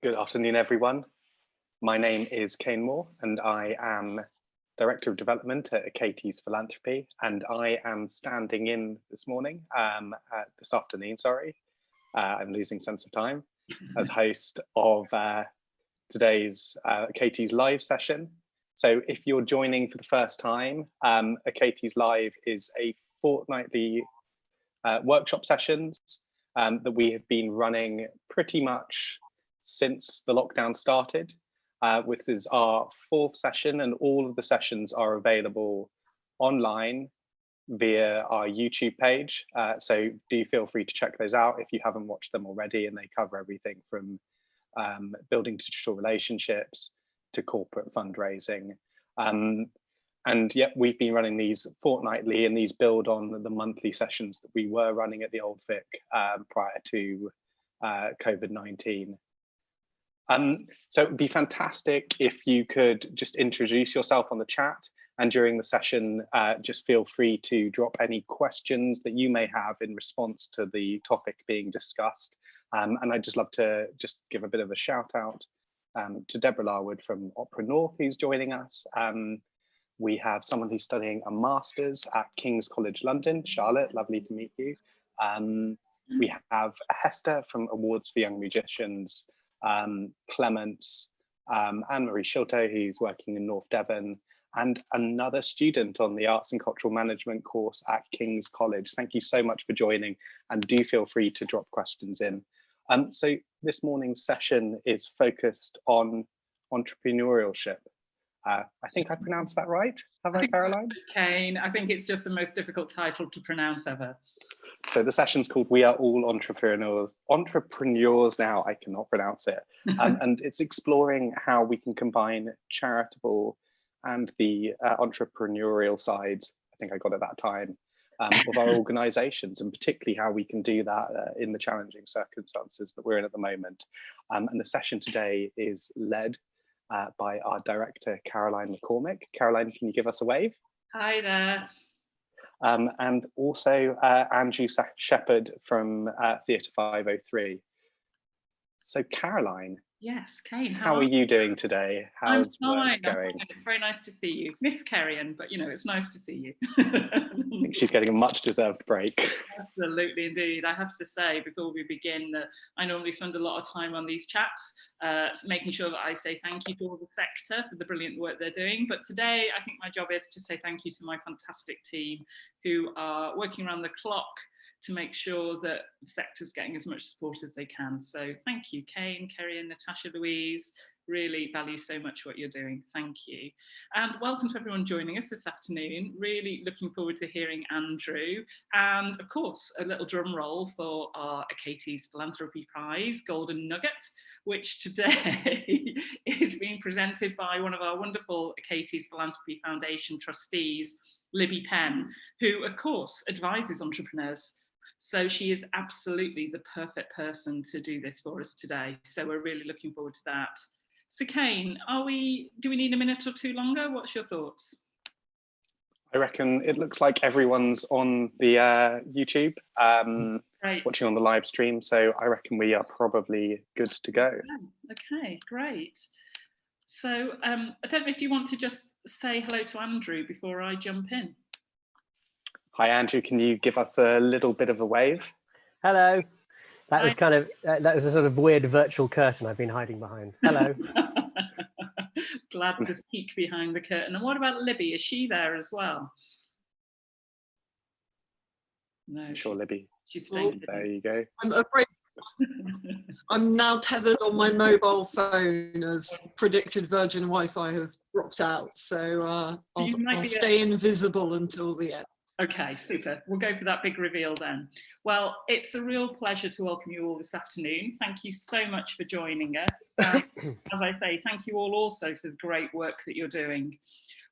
Good afternoon, everyone. My name is Kane Moore, and I am Director of Development at Achates Philanthropy, and I am standing in this afternoon, sorry. I'm losing sense of time, as host of today's Achates Live session. So if you're joining for the first time, Achates Live is a fortnightly workshop sessions that we have been running pretty much since the lockdown started. This is our fourth session, and all of the sessions are available online via our YouTube page. So do feel free to check those out if you haven't watched them already, and they cover everything from building digital relationships to corporate fundraising. And yet we've been running these fortnightly, and these build on the monthly sessions that we were running at the Old Vic prior to COVID-19. So it would be fantastic if you could just introduce yourself on the chat, and during the session, just feel free to drop any questions that you may have in response to the topic being discussed. And I'd just love to just give a bit of a shout out to Deborah Larwood from Opera North, who's joining us. We have someone who's studying a master's at King's College London. Charlotte, lovely to meet you. We have Hester from Awards for Young Musicians, Clements, Anne-Marie Schulte, who's working in North Devon, and another student on the Arts and Cultural Management course at King's College. Thank you so much for joining, and do feel free to drop questions in. So this morning's session is focused on entrepreneurship. I think I pronounced that right, have I, Caroline? Kane, I think it's just the most difficult title to pronounce ever. So the session's called We Are All Entrepreneurs. Entrepreneurs now, I cannot pronounce it. And it's exploring how we can combine charitable and the entrepreneurial sides, I think I got at that time, of our organizations, and particularly how we can do that in the challenging circumstances that we're in at the moment. And the session today is led by our director, Caroline McCormick. Caroline, can you give us a wave? Hi there. And also Andrew Shepherd from Theatre 503. So Caroline. Yes, Kane. How are you doing today? How's work going? It's very nice to see you. Miss Kerrion, but you know, it's nice to see you. I think she's getting a much deserved break. Absolutely, indeed. I have to say, before we begin, that I normally spend a lot of time on these chats, making sure that I say thank you to all the sector for the brilliant work they're doing. But today, I think my job is to say thank you to my fantastic team who are working around the clock to make sure that the sector's getting as much support as they can. So thank you, Kane, Kerry and Natasha Louise. Really value so much what you're doing. Thank you. And welcome to everyone joining us this afternoon. Really looking forward to hearing Andrew. And of course, a little drum roll for our Achates Philanthropy Prize, Golden Nugget, which today is being presented by one of our wonderful Achates Philanthropy Foundation trustees, Libby Penn, who of course advises entrepreneurs. So she is absolutely the perfect person to do this for us today. So we're really looking forward to that. So Kane, do we need a minute or two longer? What's your thoughts? I reckon it looks like everyone's on the YouTube, watching on the live stream. So I reckon we are probably good to go. Okay, great. So I don't know if you want to just say hello to Andrew before I jump in. Hi, Andrew. Can you give us a little bit of a wave? Hello. That was kind of, that was a sort of weird virtual curtain I've been hiding behind. Hello. Glad to peek behind the curtain. And what about Libby? Is she there as well? No. Sure, Libby. She's staying. There you go. I'm afraid I'm now tethered on my mobile phone as predicted Virgin Wi-Fi has dropped out. So I'll stay invisible until the end. Okay, super. We'll go for that big reveal then. Well, it's a real pleasure to welcome you all this afternoon. Thank you so much for joining us. As I say, thank you all also for the great work that you're doing.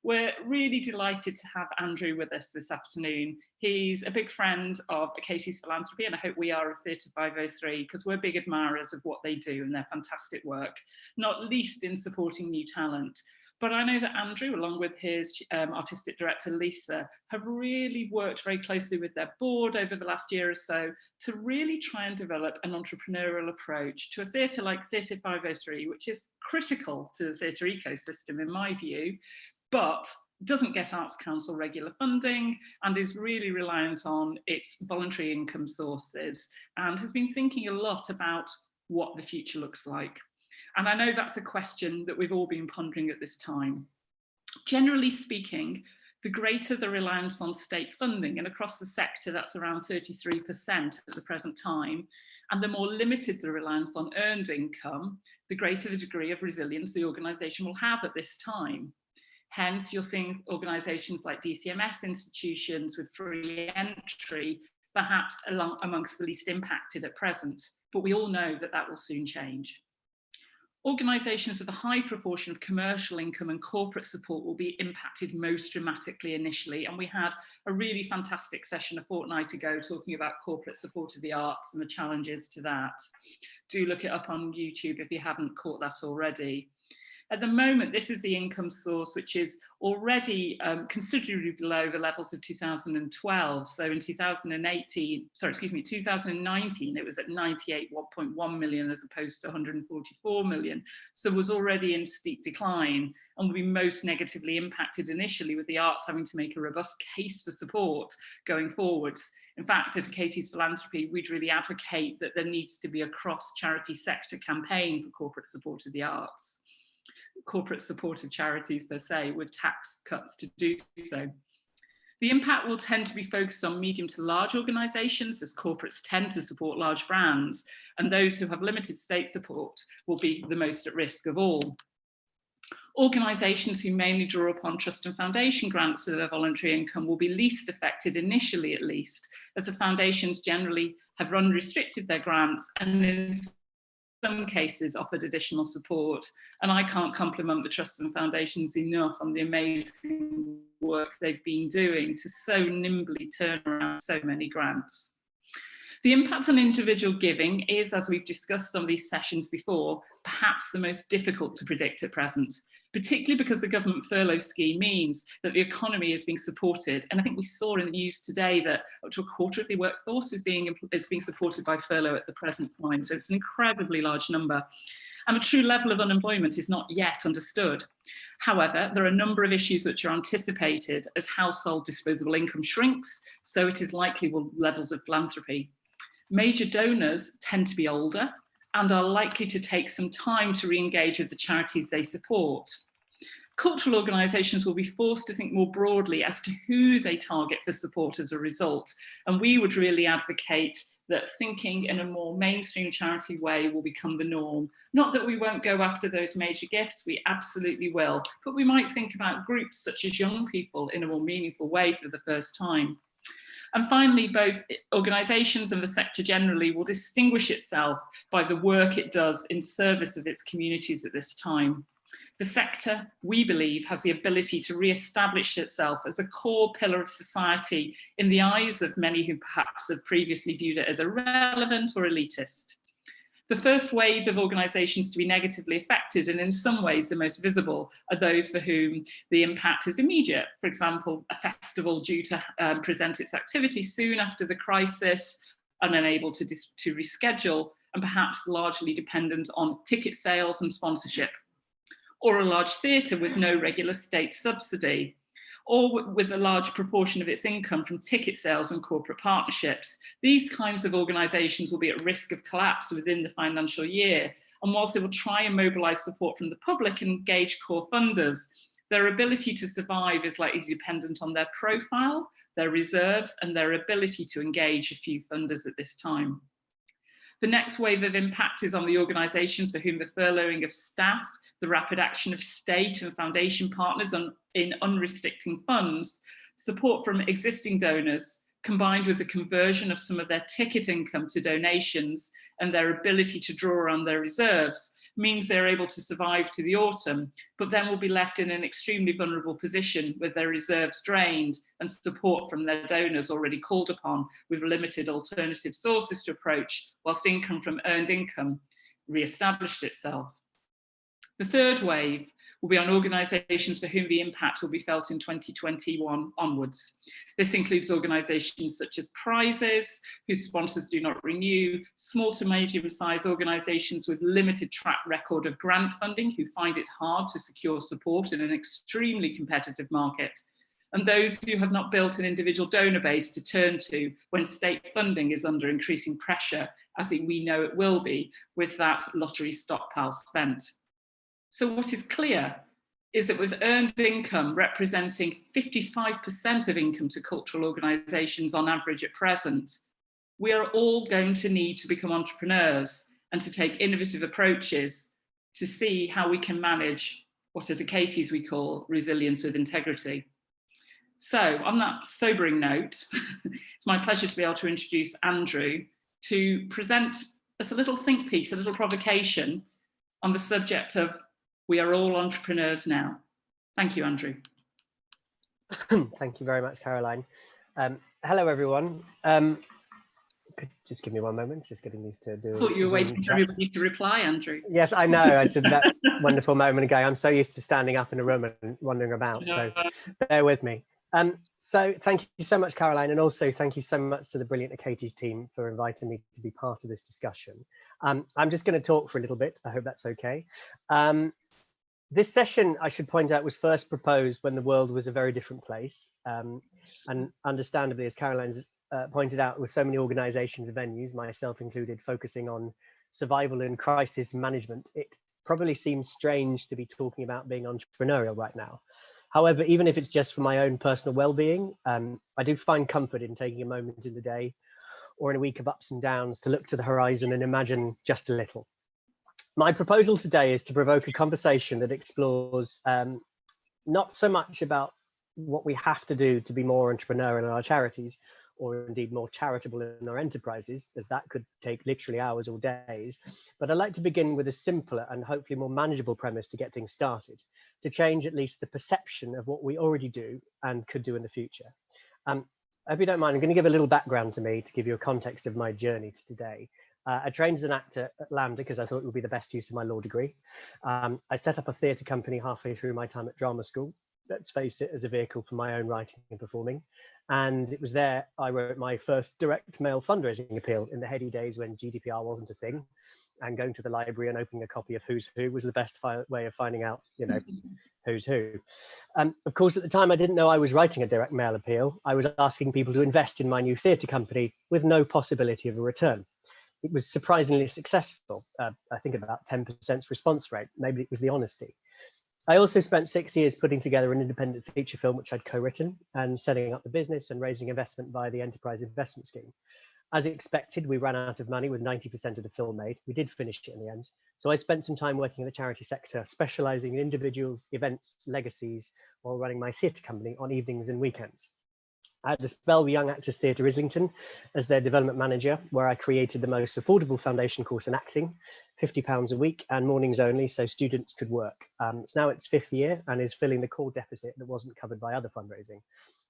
We're really delighted to have Andrew with us this afternoon. He's a big friend of Achates Philanthropy, and I hope we are at Theatre 503 because we're big admirers of what they do and their fantastic work, not least in supporting new talent. But I know that Andrew, along with his artistic director, Lisa, have really worked very closely with their board over the last year or so to really try and develop an entrepreneurial approach to a theatre like Theatre 503, which is critical to the theatre ecosystem, in my view, but doesn't get Arts Council regular funding and is really reliant on its voluntary income sources, and has been thinking a lot about what the future looks like. And I know that's a question that we've all been pondering at this time. Generally speaking, the greater the reliance on state funding, and across the sector that's around 33% at the present time, and the more limited the reliance on earned income, the greater the degree of resilience the organisation will have at this time. Hence, you're seeing organisations like DCMS institutions with free entry, perhaps amongst the least impacted at present, but we all know that that will soon change. Organisations with a high proportion of commercial income and corporate support will be impacted most dramatically initially, and we had a really fantastic session a fortnight ago talking about corporate support of the arts and the challenges to that. Do look it up on YouTube if you haven't caught that already. At the moment, this is the income source, which is already considerably below the levels of 2012. So in 2019, it was at 98.1 million as opposed to 144 million. So it was already in steep decline and will be most negatively impacted initially, with the arts having to make a robust case for support going forwards. In fact, at Achates Philanthropy, we'd really advocate that there needs to be a cross-charity sector campaign for corporate support of the arts. Corporate support of charities per se, with tax cuts to do so. The impact will tend to be focused on medium to large organisations, as corporates tend to support large brands, and those who have limited state support will be the most at risk of all. Organisations who mainly draw upon trust and foundation grants for their voluntary income will be least affected initially, at least, as the foundations generally have unrestricted their grants and in some cases offered additional support. And I can't compliment the trusts and foundations enough on the amazing work they've been doing to so nimbly turn around so many grants. The impact on individual giving is, as we've discussed on these sessions before, perhaps the most difficult to predict at present, particularly because the government furlough scheme means that the economy is being supported. And I think we saw in the news today that up to a quarter of the workforce is being supported by furlough at the present time. So it's an incredibly large number. And the true level of unemployment is not yet understood. However, there are a number of issues which are anticipated as household disposable income shrinks, so it is likely will levels of philanthropy. Major donors tend to be older and are likely to take some time to re-engage with the charities they support. Cultural organisations will be forced to think more broadly as to who they target for support as a result, and we would really advocate that thinking in a more mainstream charity way will become the norm. Not that we won't go after those major gifts, we absolutely will, but we might think about groups such as young people in a more meaningful way for the first time. And finally, both organisations and the sector generally will distinguish itself by the work it does in service of its communities at this time. The sector, we believe, has the ability to re-establish itself as a core pillar of society in the eyes of many who perhaps have previously viewed it as irrelevant or elitist. The first wave of organisations to be negatively affected, and in some ways the most visible, are those for whom the impact is immediate. For example, a festival due to present its activity soon after the crisis, and unable to reschedule, and perhaps largely dependent on ticket sales and sponsorship. Or a large theatre with no regular state subsidy, or with a large proportion of its income from ticket sales and corporate partnerships. These kinds of organisations will be at risk of collapse within the financial year, and whilst they will try and mobilise support from the public and engage core funders, their ability to survive is likely dependent on their profile, their reserves, and their ability to engage a few funders at this time. The next wave of impact is on the organisations for whom the furloughing of staff, the rapid action of state and foundation partners in unrestricting funds, support from existing donors, combined with the conversion of some of their ticket income to donations and their ability to draw on their reserves, means they're able to survive to the autumn, but then will be left in an extremely vulnerable position with their reserves drained and support from their donors already called upon, with limited alternative sources to approach, whilst income from earned income re-established itself. The third wave will be on organisations for whom the impact will be felt in 2021 onwards. This includes organisations such as Prizes, whose sponsors do not renew, small to medium-sized organisations with limited track record of grant funding who find it hard to secure support in an extremely competitive market, and those who have not built an individual donor base to turn to when state funding is under increasing pressure, as we know it will be with that lottery stockpile spent. So what is clear is that with earned income representing 55% of income to cultural organisations on average at present, we are all going to need to become entrepreneurs and to take innovative approaches to see how we can manage what at Achates we call resilience with integrity. So on that sobering note, it's my pleasure to be able to introduce Andrew to present us a little think piece, a little provocation on the subject of we are all entrepreneurs now. Thank you, Andrew. Thank you very much, Caroline. Hello, everyone. Could just give me one moment, just getting used to doing. I thought you were waiting for everybody to reply, Andrew. Yes, I know. I said that wonderful moment ago. I'm so used to standing up in a room and wandering about, so bear with me. So thank you so much, Caroline, and also thank you so much to the brilliant Achates team for inviting me to be part of this discussion. I'm just going to talk for a little bit. I hope that's okay. This session, I should point out, was first proposed when the world was a very different place. And understandably, as Caroline's pointed out, with so many organizations and venues, myself included, focusing on survival and crisis management, it probably seems strange to be talking about being entrepreneurial right now. However, even if it's just for my own personal well-being, I do find comfort in taking a moment in the day or in a week of ups and downs to look to the horizon and imagine just a little. My proposal today is to provoke a conversation that explores not so much about what we have to do to be more entrepreneurial in our charities, or indeed more charitable in our enterprises, as that could take literally hours or days. But I'd like to begin with a simpler and hopefully more manageable premise to get things started, to change at least the perception of what we already do and could do in the future. I hope you don't mind, I'm going to give a little background to me to give you a context of my journey to today. I trained as an actor at LAMDA because I thought it would be the best use of my law degree. I set up a theatre company halfway through my time at drama school, let's face it, as a vehicle for my own writing and performing. And it was there I wrote my first direct mail fundraising appeal in the heady days when GDPR wasn't a thing, and going to the library and opening a copy of Who's Who was the best way of finding out, you know, who's who. Of course, at the time, I didn't know I was writing a direct mail appeal. I was asking people to invest in my new theatre company with no possibility of a return. It was surprisingly successful. I think about 10% response rate. Maybe it was the honesty. I also spent 6 years putting together an independent feature film, which I'd co-written, and setting up the business and raising investment via the Enterprise Investment Scheme. As expected, we ran out of money with 90% of the film made. We did finish it in the end. So I spent some time working in the charity sector, specializing in individuals, events, legacies, while running my theatre company on evenings and weekends. I had the spell with Young Actors Theatre Islington as their development manager, where I created the most affordable foundation course in acting, £50 a week and mornings only, so students could work. It's now its 5th year and is filling the core deficit that wasn't covered by other fundraising,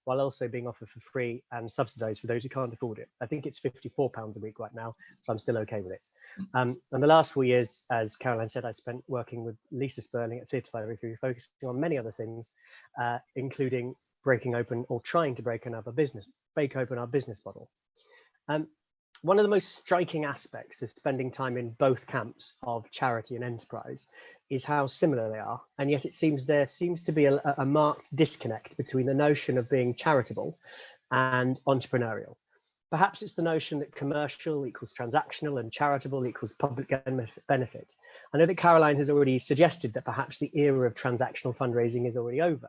while also being offered for free and subsidised for those who can't afford it. I think it's £54 a week right now, so I'm still okay with it. And the last 4 years, as Caroline said, I spent working with Lisa Sperling at Theatre 503, focusing on many other things, including breaking open or trying to break open our business model. One of the most striking aspects is spending time in both camps of charity and enterprise is how similar they are. And yet it seems there seems to be a marked disconnect between the notion of being charitable and entrepreneurial. Perhaps it's the notion that commercial equals transactional and charitable equals public benefit. I know that Caroline has already suggested that perhaps the era of transactional fundraising is already over,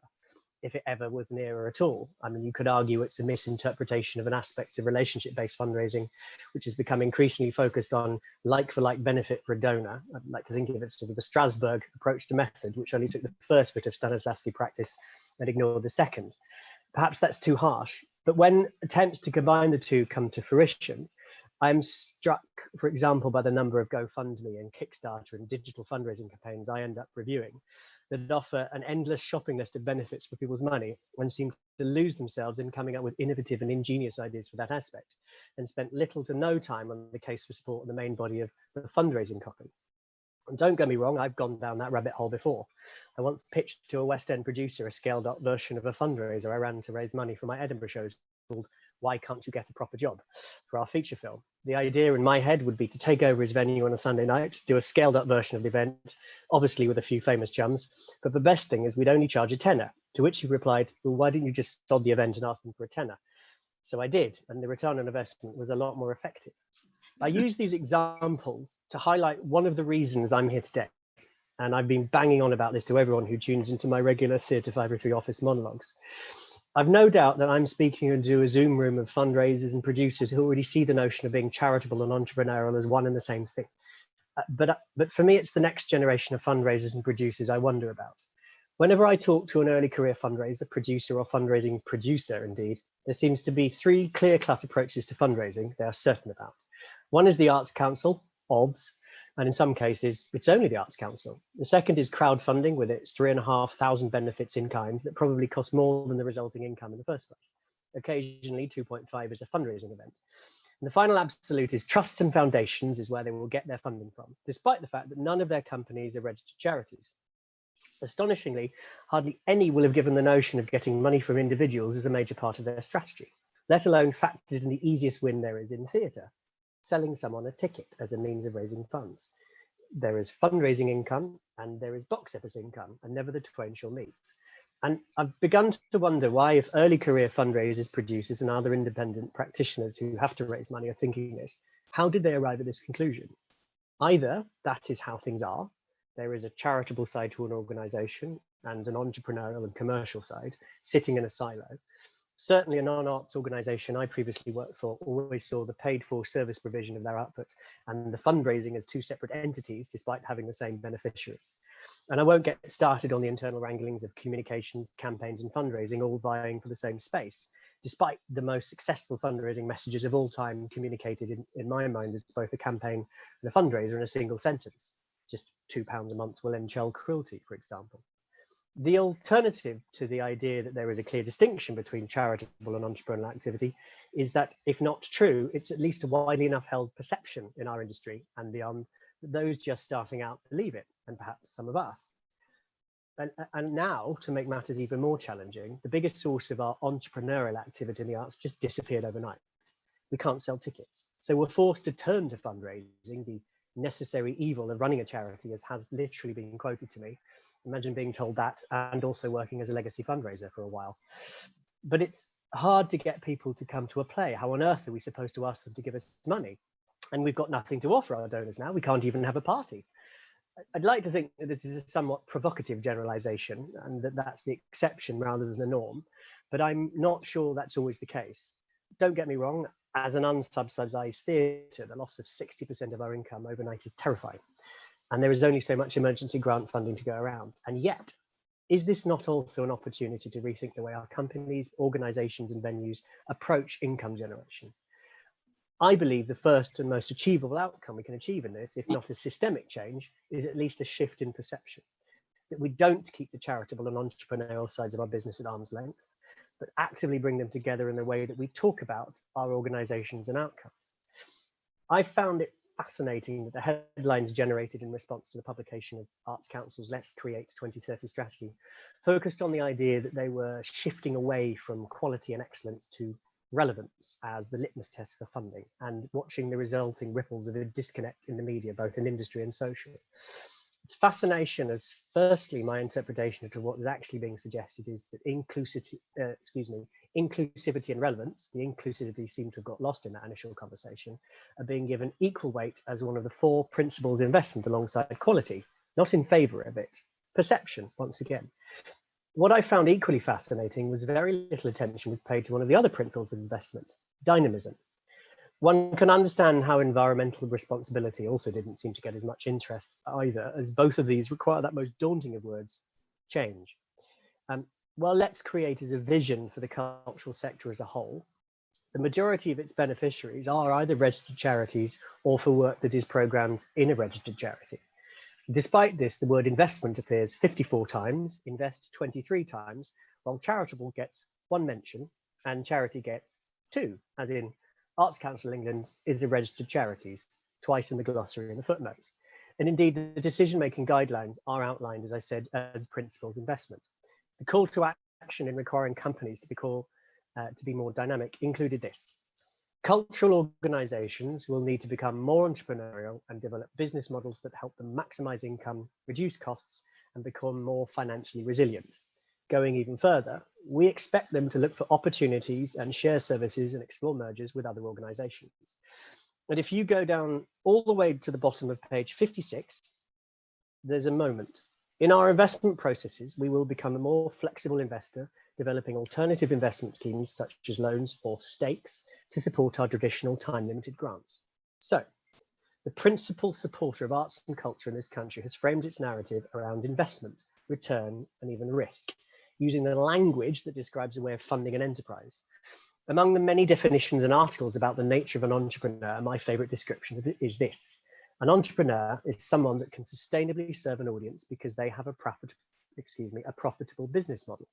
if it ever was an era at all. I mean, you could argue it's a misinterpretation of an aspect of relationship-based fundraising, which has become increasingly focused on like-for-like benefit for a donor. I'd like to think of it sort of the Strasbourg approach to method, which only took the first bit of Stanislavski practice and ignored the second. Perhaps that's too harsh, but when attempts to combine the two come to fruition, I'm struck, for example, by the number of GoFundMe and Kickstarter and digital fundraising campaigns I end up reviewing that offer an endless shopping list of benefits for people's money and seem to lose themselves in coming up with innovative and ingenious ideas for that aspect, and spent little to no time on the case for support in the main body of the fundraising copy. And don't get me wrong, I've gone down that rabbit hole before. I once pitched to a West End producer a scaled up version of a fundraiser I ran to raise money for my Edinburgh shows called Why Can't You Get a Proper Job for our feature film. The idea in my head would be to take over his venue on a Sunday night, do a scaled up version of the event, obviously with a few famous chums. But the best thing is we'd only charge a tenner, to which he replied, well, why didn't you just sod the event and ask them for a tenner? So I did, and the return on investment was a lot more effective. I use these examples to highlight one of the reasons I'm here today. And I've been banging on about this to everyone who tunes into my regular Theatre 503 office monologues. I've no doubt that I'm speaking into a Zoom room of fundraisers and producers who already see the notion of being charitable and entrepreneurial as one and the same thing. But for me, it's the next generation of fundraisers and producers I wonder about. Whenever I talk to an early career fundraiser, producer, or fundraising producer, indeed, there seems to be three clear-cut approaches to fundraising they are certain about. One is the Arts Council, OBS, and in some cases, it's only the Arts Council. The second is crowdfunding with its 3,500 benefits in kind that probably cost more than the resulting income in the first place. Occasionally, 2.5 is a fundraising event. And the final absolute is trusts and foundations is where they will get their funding from, despite the fact that none of their companies are registered charities. Astonishingly, hardly any will have given the notion of getting money from individuals as a major part of their strategy, let alone factored in the easiest win there is in theatre, selling someone a ticket as a means of raising funds. There is fundraising income and there is box office income, and never the twain shall meet. And I've begun to wonder why, if early career fundraisers, producers, and other independent practitioners who have to raise money are thinking this, how did they arrive at this conclusion? Either that is how things are, there is a charitable side to an organization and an entrepreneurial and commercial side sitting in a silo. Certainly a non-arts organization I previously worked for always saw the paid for service provision of their output and the fundraising as two separate entities, despite having the same beneficiaries. And I won't get started on the internal wranglings of communications, campaigns, and fundraising all vying for the same space, despite the most successful fundraising messages of all time communicated in my mind as both a campaign and a fundraiser in a single sentence. Just £2 a month will end child cruelty, for example. The alternative to the idea that there is a clear distinction between charitable and entrepreneurial activity is that, if not true, it's at least a widely enough held perception in our industry and beyond that those just starting out believe it, and perhaps some of us. And now, to make matters even more challenging, the biggest source of our entrepreneurial activity in the arts just disappeared overnight. We can't sell tickets. So we're forced to turn to fundraising, the necessary evil of running a charity, as has literally been quoted to me. Imagine being told that and also working as a legacy fundraiser for a while. But it's hard to get people to come to a play. How on earth are we supposed to ask them to give us money? And we've got nothing to offer our donors now. We can't even have a party. I'd like to think that this is a somewhat provocative generalization and that that's the exception rather than the norm, but I'm not sure that's always the case. Don't get me wrong, as an unsubsidized theatre, the loss of 60% of our income overnight is terrifying. And there is only so much emergency grant funding to go around. And yet, is this not also an opportunity to rethink the way our companies, organizations, and venues approach income generation? I believe the first and most achievable outcome we can achieve in this, if not a systemic change, is at least a shift in perception. That we don't keep the charitable and entrepreneurial sides of our business at arm's length, but actively bring them together in the way that we talk about our organizations and outcomes. I found it fascinating that the headlines generated in response to the publication of Arts Council's Let's Create 2030 strategy focused on the idea that they were shifting away from quality and excellence to relevance as the litmus test for funding, and watching the resulting ripples of a disconnect in the media, both in industry and social. It's fascination as, firstly, my interpretation of what is actually being suggested is that inclusivity and relevance, the inclusivity seemed to have got lost in that initial conversation, are being given equal weight as one of the 4 principles of investment alongside quality, not in favor of it. Perception, once again. What I found equally fascinating was very little attention was paid to one of the other principles of investment, dynamism. One can understand how environmental responsibility also didn't seem to get as much interest either, as both of these require that most daunting of words, change. While Let's Create is a vision for the cultural sector as a whole, the majority of its beneficiaries are either registered charities or for work that is programmed in a registered charity. Despite this, the word investment appears 54 times, invest 23 times, while charitable gets 1 mention and charity gets 2, as in Arts Council England is the registered charities, twice in the glossary and the footnotes. And indeed, the decision-making guidelines are outlined, as I said, as principles investment. The call to action in requiring companies to be more dynamic included this. Cultural organizations will need to become more entrepreneurial and develop business models that help them maximize income, reduce costs, and become more financially resilient. Going even further, we expect them to look for opportunities and share services and explore mergers with other organizations. And if you go down all the way to the bottom of page 56, there's a moment. In our investment processes, we will become a more flexible investor, developing alternative investment schemes such as loans or stakes to support our traditional time-limited grants. So, the principal supporter of arts and culture in this country has framed its narrative around investment, return, and even risk, using the language that describes a way of funding an enterprise. Among the many definitions and articles about the nature of an entrepreneur, my favorite description is this. An entrepreneur is someone that can sustainably serve an audience because they have a profitable business model.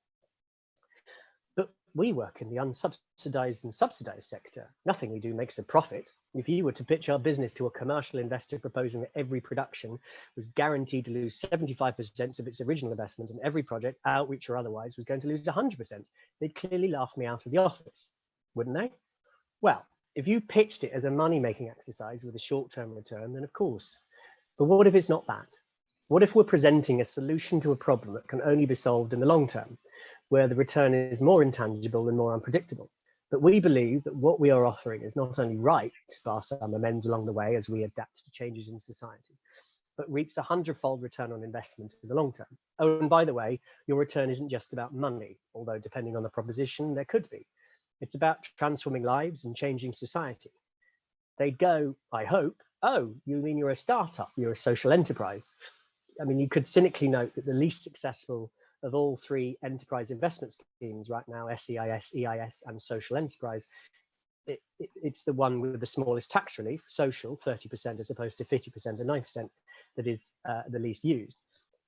But we work in the unsubsidized and subsidized sector. Nothing we do makes a profit. If you were to pitch our business to a commercial investor proposing that every production was guaranteed to lose 75% of its original investment and every project, outreach or otherwise, was going to lose 100%, they'd clearly laugh me out of the office, wouldn't they? Well, if you pitched it as a money-making exercise with a short-term return, then of course. But what if it's not that? What if we're presenting a solution to a problem that can only be solved in the long term, where the return is more intangible and more unpredictable? But we believe that what we are offering is not only right, bar some amends along the way as we adapt to changes in society, but reaps a 100-fold return on investment in the long term. Oh, and by the way, your return isn't just about money, although depending on the proposition, there could be. It's about transforming lives and changing society. They'd go, I hope, oh, you mean you're a startup, you're a social enterprise. I mean, you could cynically note that the least successful of all three enterprise investment schemes right now, SEIS, EIS, and social enterprise, it's the one with the smallest tax relief, social, 30% as opposed to 50% and 9%, that is the least used.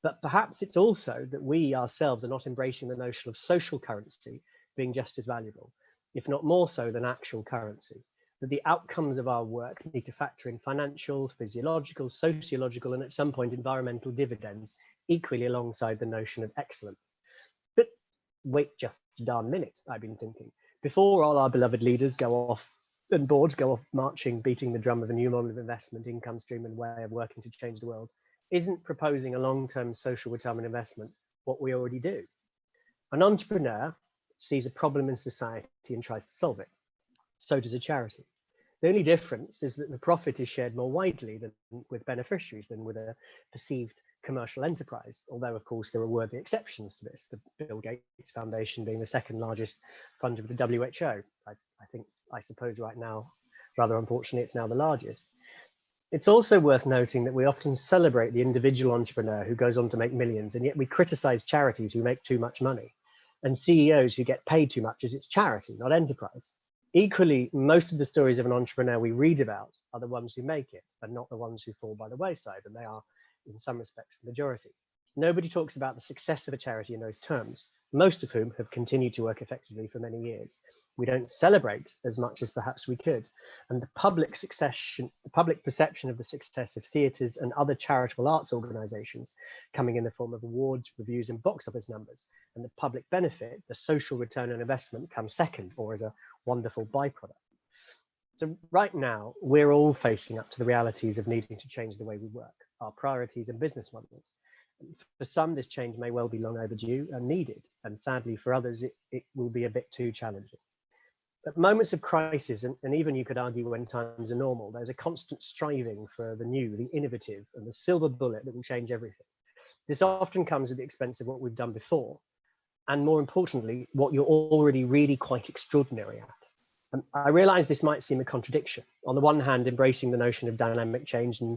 But perhaps it's also that we ourselves are not embracing the notion of social currency being just as valuable, if not more so than actual currency. That the outcomes of our work need to factor in financial, physiological, sociological, and at some point environmental dividends equally alongside the notion of excellence. But wait just a darn minute, I've been thinking. Before all our beloved leaders go off and boards go off marching, beating the drum of a new model of investment, income stream, and way of working to change the world, isn't proposing a long-term social retirement investment what we already do? An entrepreneur sees a problem in society and tries to solve it. So does a charity. The only difference is that the profit is shared more widely than with beneficiaries than with a perceived commercial enterprise, although of course there are worthy exceptions to this, the Bill Gates Foundation being the second largest fund of the WHO. I suppose right now, rather unfortunately, it's now the largest. It's also worth noting that we often celebrate the individual entrepreneur who goes on to make millions, and yet we criticize charities who make too much money and CEOs who get paid too much as it's charity, not enterprise. Equally, most of the stories of an entrepreneur we read about are the ones who make it, and not the ones who fall by the wayside, and they are, in some respects, the majority. Nobody talks about the success of a charity in those terms, most of whom have continued to work effectively for many years. We don't celebrate as much as perhaps we could, and the public perception of the success of theatres and other charitable arts organisations coming in the form of awards, reviews, and box office numbers, and the public benefit, the social return on investment, comes second, or as a wonderful byproduct. So right now, we're all facing up to the realities of needing to change the way we work, our priorities and business models. For some, this change may well be long overdue and needed, and sadly for others, it will be a bit too challenging. At moments of crisis, and even you could argue when times are normal, there's a constant striving for the new, the innovative, and the silver bullet that will change everything. This often comes at the expense of what we've done before, and more importantly, what you're already really quite extraordinary at. And I realize this might seem a contradiction. On the one hand, embracing the notion of dynamic change and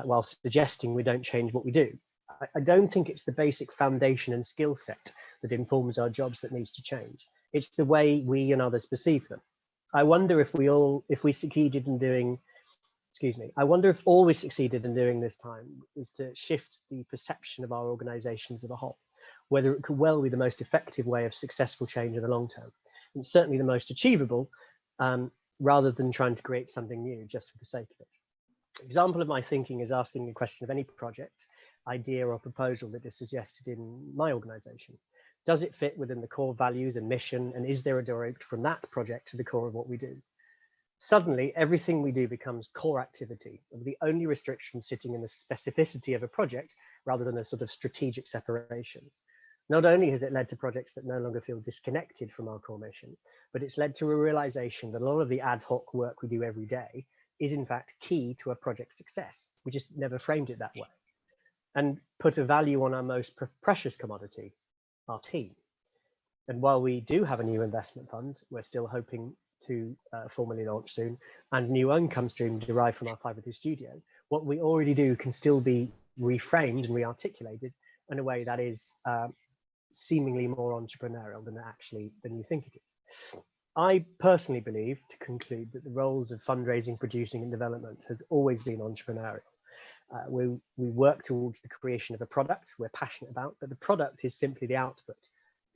while suggesting we don't change what we do. I don't think it's the basic foundation and skill set that informs our jobs that needs to change. It's the way we and others perceive them. I wonder if all we succeeded in doing this time is to shift the perception of our organizations as a whole, whether it could well be the most effective way of successful change in the long term. And certainly the most achievable, rather than trying to create something new just for the sake of it. Example of my thinking is asking a question of any project, idea or proposal that is suggested in my organization. Does it fit within the core values and mission, and is there a direct from that project to the core of what we do? Suddenly, everything we do becomes core activity, with the only restriction sitting in the specificity of a project rather than a sort of strategic separation. Not only has it led to projects that no longer feel disconnected from our core mission, but it's led to a realization that a lot of the ad hoc work we do every day is in fact key to a project's success. We just never framed it that way, and put a value on our most precious commodity, our team. And while we do have a new investment fund, we're still hoping to formally launch soon, and new income stream derived from our 502 studio, what we already do can still be reframed and rearticulated in a way that is seemingly more entrepreneurial than you think it is. I personally believe, to conclude, that the roles of fundraising, producing and development has always been entrepreneurial. We work towards the creation of a product we're passionate about, but the product is simply the output.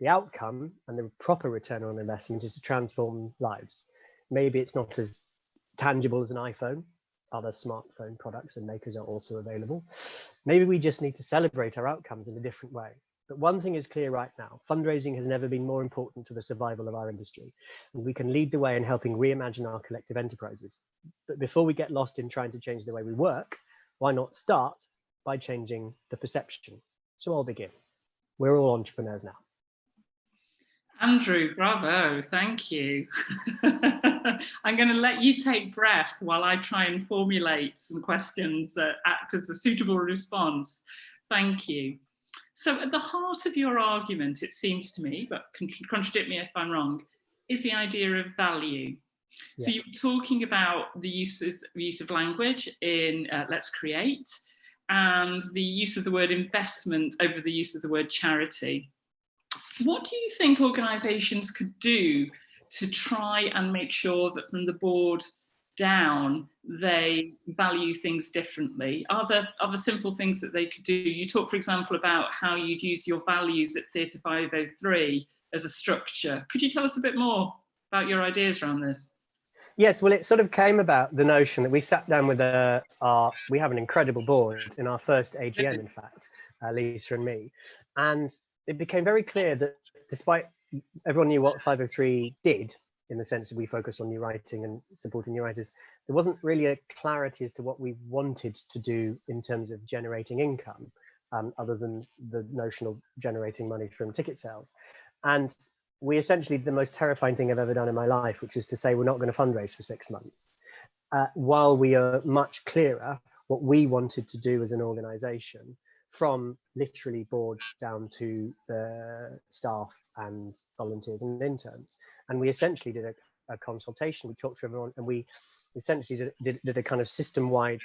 The outcome and the proper return on investment is to transform lives. Maybe it's not as tangible as an iPhone. Other smartphone products and makers are also available. Maybe we just need to celebrate our outcomes in a different way. But one thing is clear right now: fundraising has never been more important to the survival of our industry, and we can lead the way in helping reimagine our collective enterprises. But before we get lost in trying to change the way we work, why not start by changing the perception? So I'll begin. We're all entrepreneurs now. Andrew, bravo, thank you. I'm going to let you take breath while I try and formulate some questions that act as a suitable response. Thank you. So at the heart of your argument, it seems to me, but contradict me if I'm wrong, is the idea of value. Yeah. So you're talking about the use of language in Let's Create, and the use of the word investment over the use of the word charity. What do you think organisations could do to try and make sure that from the board down, they value things differently? Are there simple things that they could do? You talk, for example, about how you'd use your values at Theatre 503 as a structure. Could you tell us a bit more about your ideas around this? Yes, well, it sort of came about the notion that we sat down with we have an incredible board in our first AGM, in fact, Lisa and me, and it became very clear that despite everyone knew what 503 did, in the sense that we focus on new writing and supporting new writers, there wasn't really a clarity as to what we wanted to do in terms of generating income, other than the notion of generating money from ticket sales. And we essentially did the most terrifying thing I've ever done in my life, which is to say we're not going to fundraise for 6 months, while we are much clearer what we wanted to do as an organization, from literally board down to the staff and volunteers and interns. And we essentially did a consultation. We talked to everyone, and we essentially did a kind of system-wide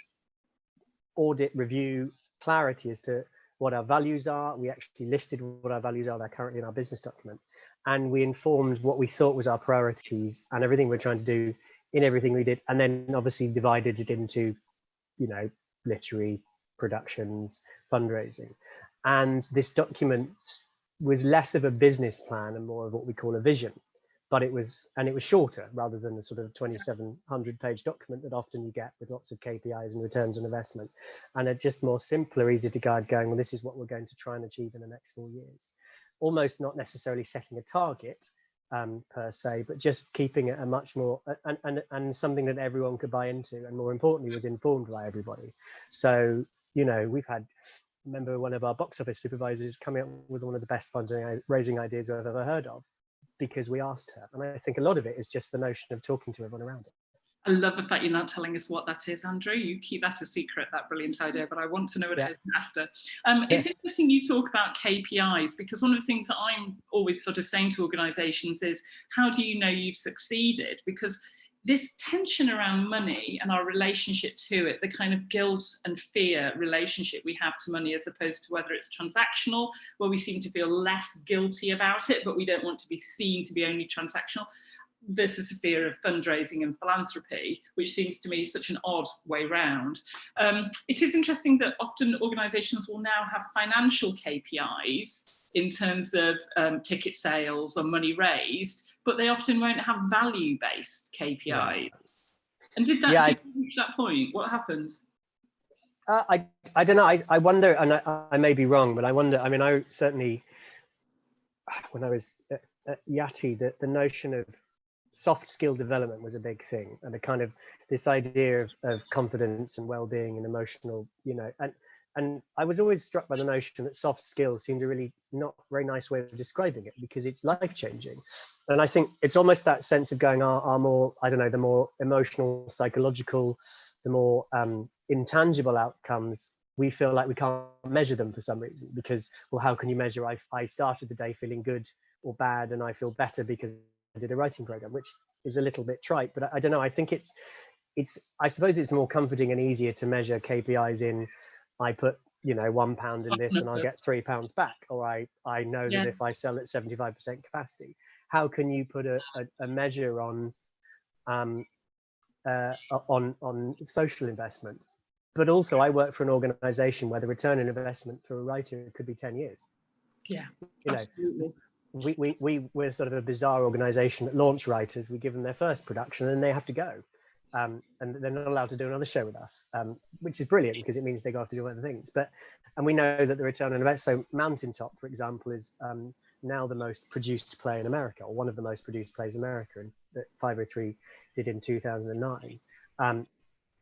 audit review, clarity as to what our values are. We actually listed what our values are. They're currently in our business document. And we informed what we thought was our priorities and everything we're trying to do in everything we did. And then obviously divided it into, literary productions, fundraising. And this document was less of a business plan and more of what we call a vision, but it was shorter rather than the sort of 2,700-page document that often you get with lots of KPIs and returns on investment, and a just more simpler, easy to guide, going, well, this is what we're going to try and achieve in the next 4 years. Almost not necessarily setting a target per se, but just keeping it a much more and something that everyone could buy into, and more importantly was informed by everybody. So we've had, remember one of our box office supervisors coming up with one of the best fundraising ideas I've ever heard of, because we asked her. And I think a lot of it is just the notion of talking to everyone around it. I love the fact you're not telling us what that is, Andrew. You keep that a secret, that brilliant idea, but I want to know what it is after. It's interesting you talk about KPIs, because one of the things that I'm always sort of saying to organisations is, how do you know you've succeeded? Because this tension around money and our relationship to it, the kind of guilt and fear relationship we have to money, as opposed to whether it's transactional, where we seem to feel less guilty about it, but we don't want to be seen to be only transactional, versus a fear of fundraising and philanthropy, which seems to me such an odd way round. It is interesting that often organisations will now have financial KPIs in terms of ticket sales or money raised, but they often won't have value-based KPIs. Yeah. And did you reach that point? What happened? I don't know. I wonder, and I may be wrong, but I wonder. I mean, I certainly, when I was at Yachty, the notion of soft skill development was a big thing, and a kind of this idea of confidence and well-being and emotional, and I was always struck by the notion that soft skills seemed a really not very nice way of describing it, because it's life-changing. And I think it's almost that sense of going our more, I don't know, the more emotional, psychological, the more intangible outcomes, we feel like we can't measure them for some reason, because, well, how can you measure I started the day feeling good or bad and I feel better because I did a writing program, which is a little bit trite, but I don't know. I think I suppose it's more comforting and easier to measure KPIs in, I put, £1 in this and I'll get £3 back, or I know that if I sell at 75% capacity. How can you put a measure on social investment? But also, I work for an organization where the return on investment for a writer could be 10 years. Yeah, absolutely. We're sort of a bizarre organization that launch writers. We give them their first production and they have to go. And they're not allowed to do another show with us, which is brilliant because it means they go off to do other things. And we know that the return on investment, so Mountaintop, for example, is now the most produced play in America, or one of the most produced plays in America, and that 503 did in 2009.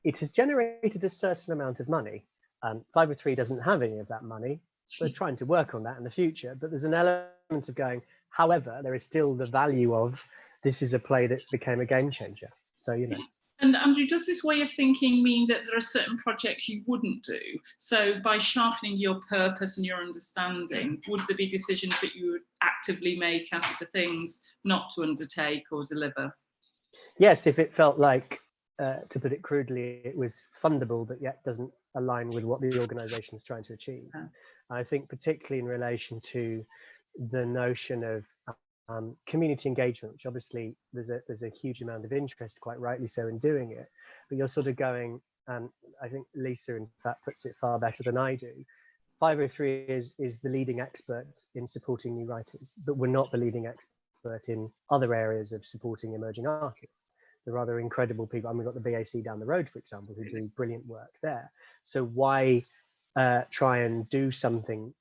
It has generated a certain amount of money. 503 doesn't have any of that money. We're trying to work on that in the future, but there's an element of going, however, there is still the value of, this is a play that became a game changer. So, And Andrew, does this way of thinking mean that there are certain projects you wouldn't do? So by sharpening your purpose and your understanding, would there be decisions that you would actively make as to things not to undertake or deliver? Yes, if it felt like, to put it crudely, it was fundable, but yet doesn't align with what the organisation is trying to achieve. I think particularly in relation to the notion of community engagement, which obviously there's a huge amount of interest, quite rightly so, in doing it, but you're sort of going, I think Lisa in fact puts it far better than I do. 503 is the leading expert in supporting new writers, but we're not the leading expert in other areas of supporting emerging artists. There are other incredible people. I mean, we've got the BAC down the road, for example, who do brilliant work there. So why try and do something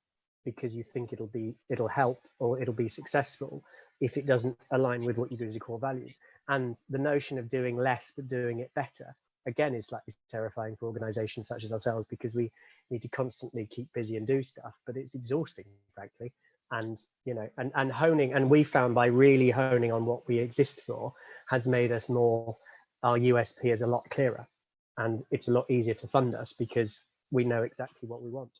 because you think it'll help or it'll be successful if it doesn't align with what you do as your core values? And the notion of doing less but doing it better, again, is slightly terrifying for organizations such as ourselves, because we need to constantly keep busy and do stuff, but it's exhausting, frankly. And and honing, and we found by really honing on what we exist for has made us our USP is a lot clearer, and it's a lot easier to fund us because we know exactly what we want.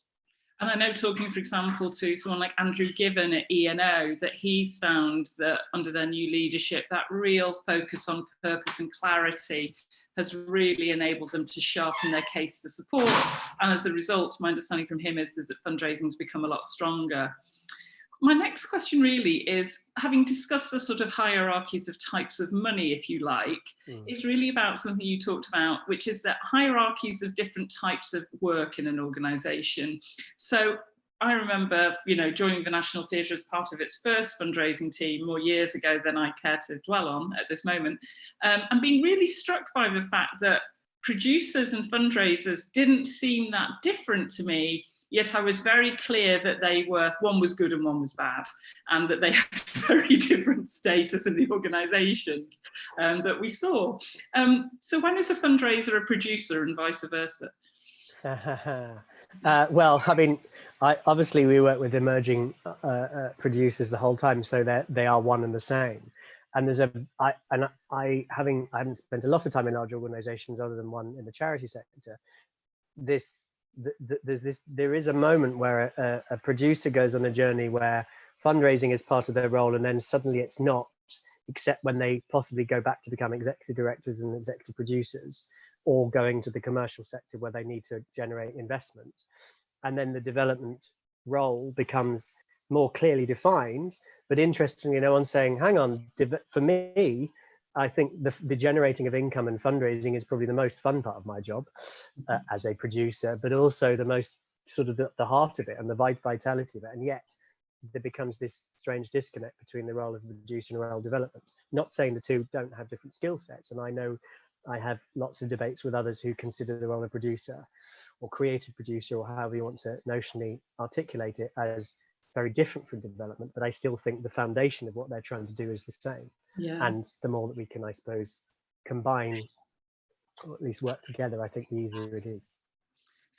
And I know, talking, for example, to someone like Andrew Given at E&O, that he's found that under their new leadership, that real focus on purpose and clarity has really enabled them to sharpen their case for support. And as a result, my understanding from him is that fundraising has become a lot stronger. My next question really is, having discussed the sort of hierarchies of types of money, if you like, is really about something you talked about, which is that hierarchies of different types of work in an organisation. So I remember, joining the National Theatre as part of its first fundraising team more years ago than I care to dwell on at this moment, and being really struck by the fact that producers and fundraisers didn't seem that different to me. Yet I was very clear that one was good and one was bad, and that they had very different status in the organisations that we saw. So when is a fundraiser a producer and vice versa? Well, I mean, obviously we work with emerging producers the whole time, so they are one and the same. And I haven't spent a lot of time in large organisations other than one in the charity sector. There is a moment where a producer goes on a journey where fundraising is part of their role, and then suddenly it's not, except when they possibly go back to become executive directors and executive producers, or going to the commercial sector where they need to generate investment. And then the development role becomes more clearly defined. But interestingly, no one's saying, hang on, for me, I think the generating of income and fundraising is probably the most fun part of my job as a producer, but also the most sort of the heart of it and the vitality of it. And yet there becomes this strange disconnect between the role of producer and the role of development. Not saying the two don't have different skill sets. And I know I have lots of debates with others who consider the role of producer or creative producer, or however you want to notionally articulate it, as very different from development, but I still think the foundation of what they're trying to do is the same. Yeah. And the more that we can, I suppose, combine, or at least work together, I think the easier it is.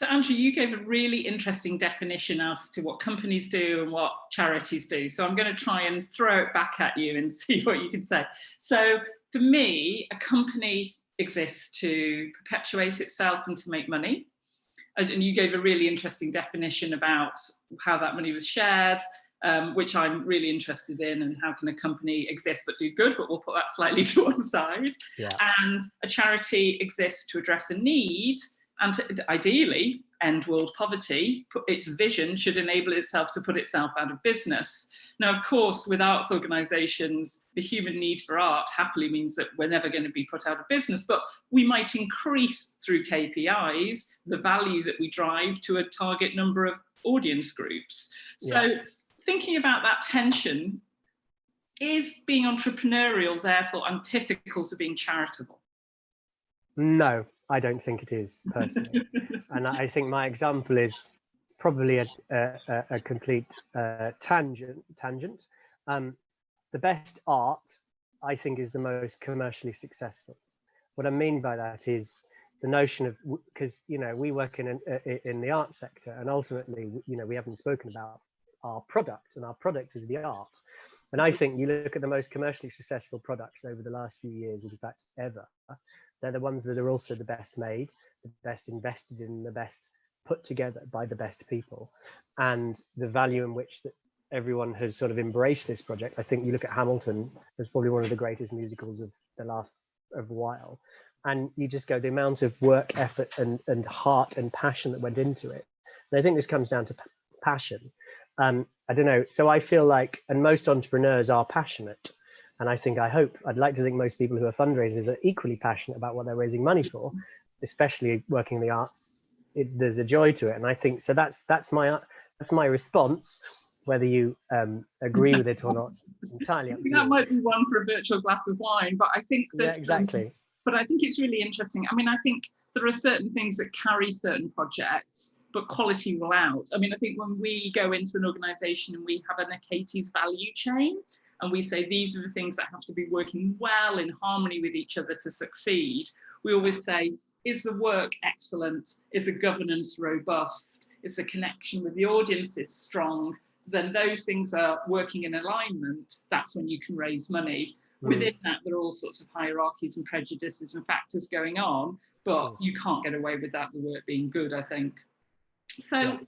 So Andrew, you gave a really interesting definition as to what companies do and what charities do. So I'm going to try and throw it back at you and see what you can say. So for me, a company exists to perpetuate itself and to make money. And you gave a really interesting definition about how that money was shared, which I'm really interested in, and how can a company exist but do good, but we'll put that slightly to one side. Yeah. And a charity exists to address a need and to ideally end world poverty. Its vision should enable itself to put itself out of business. Now, of course, with arts organisations, the human need for art happily means that we're never going to be put out of business, but we might increase through KPIs the value that we drive to a target number of audience groups. So thinking about that tension, is being entrepreneurial therefore antithetical to being charitable? No, I don't think it is, personally. And I think my example is probably a complete tangent. The best art, I think, is the most commercially successful. What I mean by that is the notion of, because, you know, we work in the art sector, and ultimately, you know, we haven't spoken about our product, and our product is the art. And I think you look at the most commercially successful products over the last few years, in fact, ever, they're the ones that are also the best made, the best invested in, the best put together by the best people, and the value in which that everyone has sort of embraced this project. I think you look at Hamilton as probably one of the greatest musicals of the last of a while, and you just go, the amount of work, effort, and heart and passion that went into it. And I think this comes down to passion. I don't know. So I feel like, and most entrepreneurs are passionate. And I'd like to think most people who are fundraisers are equally passionate about what they're raising money for, especially working in the arts. There's a joy to it. And I think, so that's my response. Whether you agree with it or not, it's entirely up to you. That might be one for a virtual glass of wine, but I think that, yeah, exactly. But I think it's really interesting. I mean, I think there are certain things that carry certain projects, but quality will out. I mean, I think when we go into an organisation and we have an Achates value chain, and we say these are the things that have to be working well in harmony with each other to succeed, we always say, is the work excellent? Is the governance robust? Is the connection with the audiences strong? Then those things are working in alignment. That's when you can raise money. Within that, there are all sorts of hierarchies and prejudices and factors going on, but you can't get away with that, the work being good, I think. So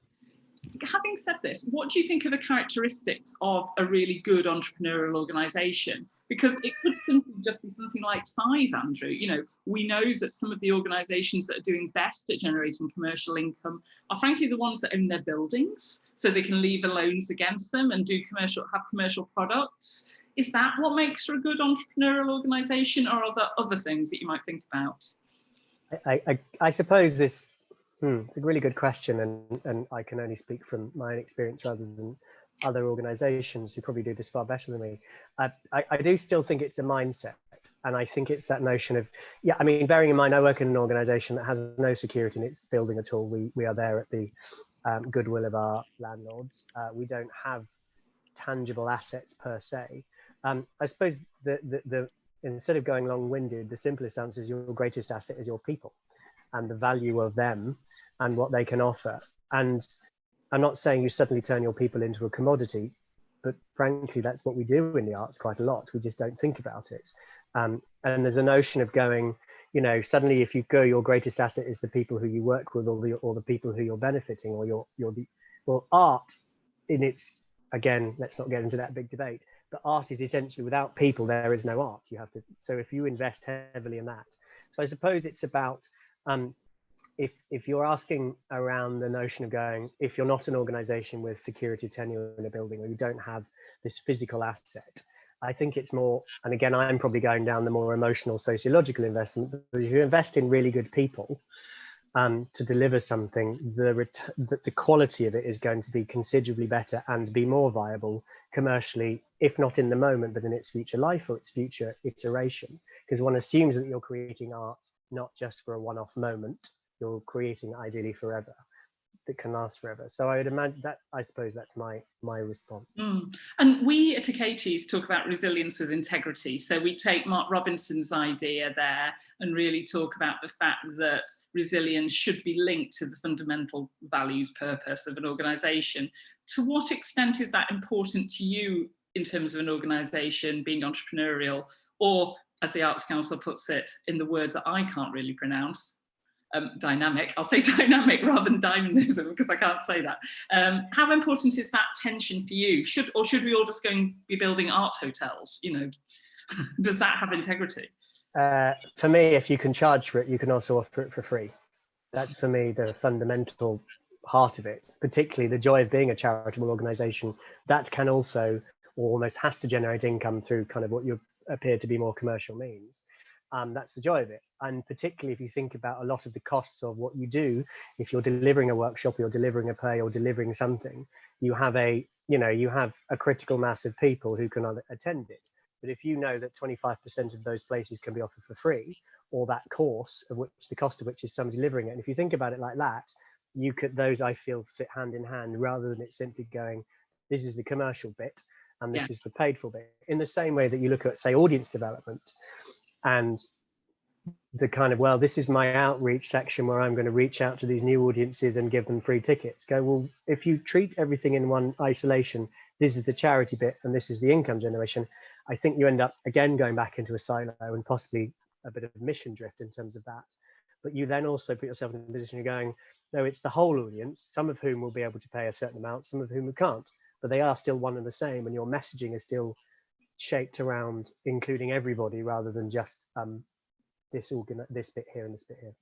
having said this, what do you think are the characteristics of a really good entrepreneurial organisation? Because it could simply just be something like size, Andrew. You know, we know that some of the organisations that are doing best at generating commercial income are frankly the ones that own their buildings, so they can leave loans against them and have commercial products. Is that what makes for a good entrepreneurial organisation, or are there other things that you might think about? I suppose it's a really good question, and I can only speak from my own experience rather than other organisations who probably do this far better than me. I do still think it's a mindset, and I think it's that notion of, I mean, bearing in mind I work in an organisation that has no security in its building at all. We are there at the goodwill of our landlords. We don't have tangible assets per se. I suppose the instead of going long-winded, the simplest answer is your greatest asset is your people and the value of them and what they can offer. And I'm not saying you suddenly turn your people into a commodity, but frankly, that's what we do in the arts quite a lot. We just don't think about it. And there's a notion of going, you know, suddenly if you go, your greatest asset is the people who you work with, or the people who you're benefiting, or well, art in its, again, let's not get into that big debate, but art is essentially, without people, there is no art. You have to, so if you invest heavily in that. So I suppose it's about, if you're asking around the notion of going, if you're not an organization with security tenure in a building, or you don't have this physical asset, I think it's more, and again, I'm probably going down the more emotional sociological investment, but if you invest in really good people to deliver something, the quality of it is going to be considerably better and be more viable commercially, if not in the moment, but in its future life or its future iteration. Because one assumes that you're creating art not just for a one-off moment. You're creating ideally forever, that can last forever. So I would imagine that, I suppose that's my response. And we at Achates talk about resilience with integrity. So we take Mark Robinson's idea there and really talk about the fact that resilience should be linked to the fundamental values, purpose of an organisation. To what extent is that important to you in terms of an organisation being entrepreneurial, or as the Arts Council puts it in the word that I can't really pronounce, dynamic. I'll say dynamic rather than dynamism because I can't say that. How important is that tension for you? Should we all just go and be building art hotels? You know, does that have integrity? For me, if you can charge for it, you can also offer it for free. That's for me the fundamental heart of it, particularly the joy of being a charitable organisation. That can also, or almost has to, generate income through kind of what you appear to be more commercial means. That's the joy of it. And particularly if you think about a lot of the costs of what you do, if you're delivering a workshop, or you're delivering a play, or delivering something, you have a critical mass of people who can attend it. But if you know that 25% of those places can be offered for free, or that course, of which the cost of which is somebody delivering it, and if you think about it like that, those I feel sit hand in hand, rather than it simply going, this is the commercial bit and this is the paid for bit. In the same way that you look at, say, audience development, and the kind of, well, this is my outreach section where I'm going to reach out to these new audiences and give them free tickets. Go, well, if you treat everything in one isolation, this is the charity bit and this is the income generation, I think you end up again going back into a silo and possibly a bit of mission drift in terms of that. But you then also put yourself in a position of going, no, it's the whole audience, some of whom will be able to pay a certain amount, some of whom who can't, but they are still one and the same, and your messaging is still shaped around including everybody rather than just this bit here and this bit here.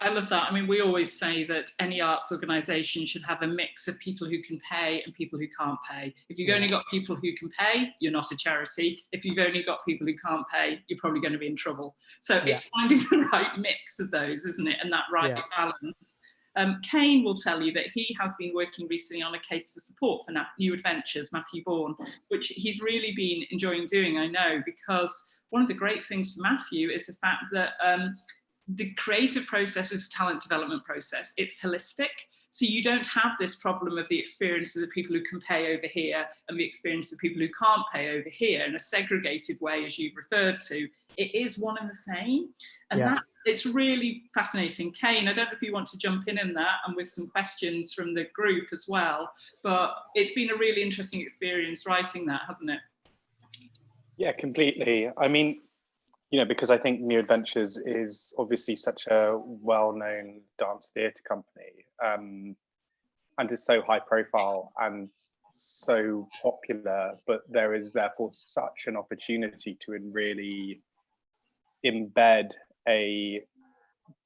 I love that. I mean, we always say that any arts organisation should have a mix of people who can pay and people who can't pay. If you've only got people who can pay, you're not a charity. If you've only got people who can't pay, you're probably going to be in trouble. So it's finding the right mix of those, isn't it? And that right balance. Kane will tell you that he has been working recently on a case for support for New Adventures, Matthew Bourne, which he's really been enjoying doing, I know, because one of the great things for Matthew is the fact that the creative process is a talent development process. It's holistic. So you don't have this problem of the experiences of people who can pay over here and the experience of people who can't pay over here in a segregated way, as you've referred to. It is one and the same. And that it's really fascinating. Kane, I don't know if you want to jump in that and with some questions from the group as well, but it's been a really interesting experience writing that, hasn't it? Yeah, completely. I mean, because I think New Adventures is obviously such a well-known dance theatre company, and is so high profile and so popular, but there is therefore such an opportunity to really embed a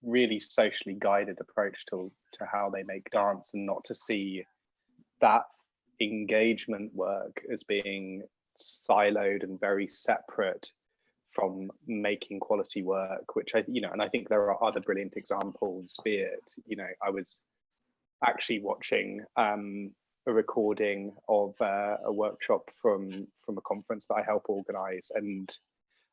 really socially guided approach to how they make dance, and not to see that engagement work as being siloed and very separate from making quality work, which and I think there are other brilliant examples, be it, I was actually watching a recording of a workshop from a conference that I help organize, and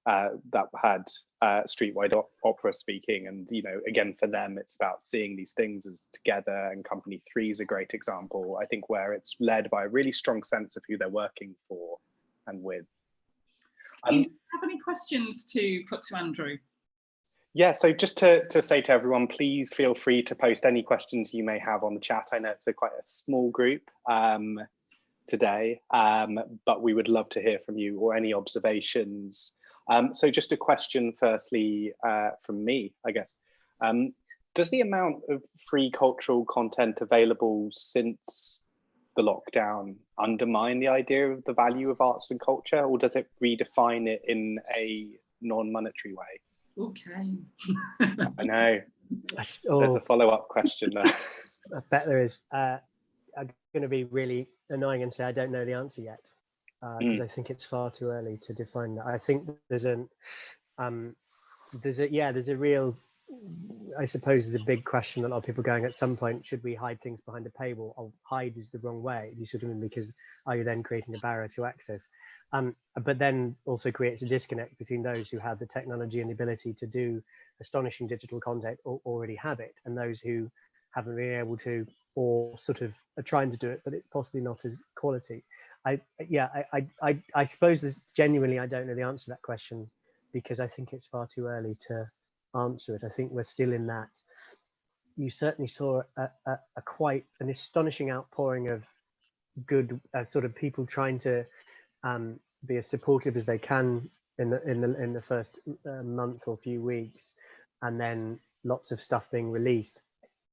that had Streetwide Opera speaking, and again, for them it's about seeing these things as together, and Company 3 is a great example, I think, where it's led by a really strong sense of who they're working for and with. Do you have any questions to put to Andrew? Yeah, so just to say to everyone, please feel free to post any questions you may have on the chat. I know it's quite a small group today, but we would love to hear from you, or any observations. So just a question firstly from me, I guess. Does the amount of free cultural content available since the lockdown undermine the idea of the value of arts and culture, or does it redefine it in a non-monetary way? Okay. I know. There's a follow-up question there. I bet there is. I'm going to be really annoying and say I don't know the answer yet, because I think it's far too early to define that. I think there's a real, I suppose the big question that a lot of people are going at some point, should we hide things behind a paywall? Or hide is the wrong way, you sort of mean, because are you then creating a barrier to access? but then also creates a disconnect between those who have the technology and the ability to do astonishing digital content or already have it, and those who haven't been able to, or sort of are trying to do it, but it's possibly not as quality. I suppose this, genuinely, I don't know the answer to that question, because I think it's far too early to answer it. I think we're still in that. You certainly saw a quite an astonishing outpouring of good sort of people trying to be as supportive as they can in the first month or few weeks, and then lots of stuff being released.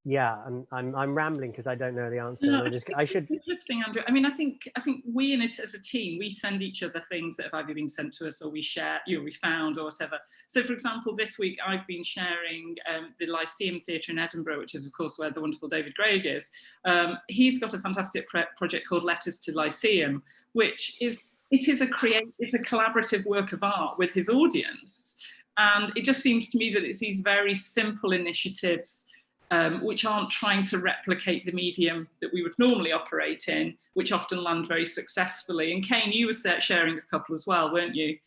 Yeah, I'm rambling because I don't know the answer. No, I should. Interesting, Andrew. I mean, I think we in it as a team, we send each other things that have either been sent to us or we share, we found or whatever. So, for example, this week I've been sharing the Lyceum Theatre in Edinburgh, which is of course where the wonderful David Greig is. He's got a fantastic project called Letters to Lyceum, which is a collaborative work of art with his audience, and it just seems to me that it's these very simple initiatives. Which aren't trying to replicate the medium that we would normally operate in, which often land very successfully. And Kane, you were sharing a couple as well, weren't you?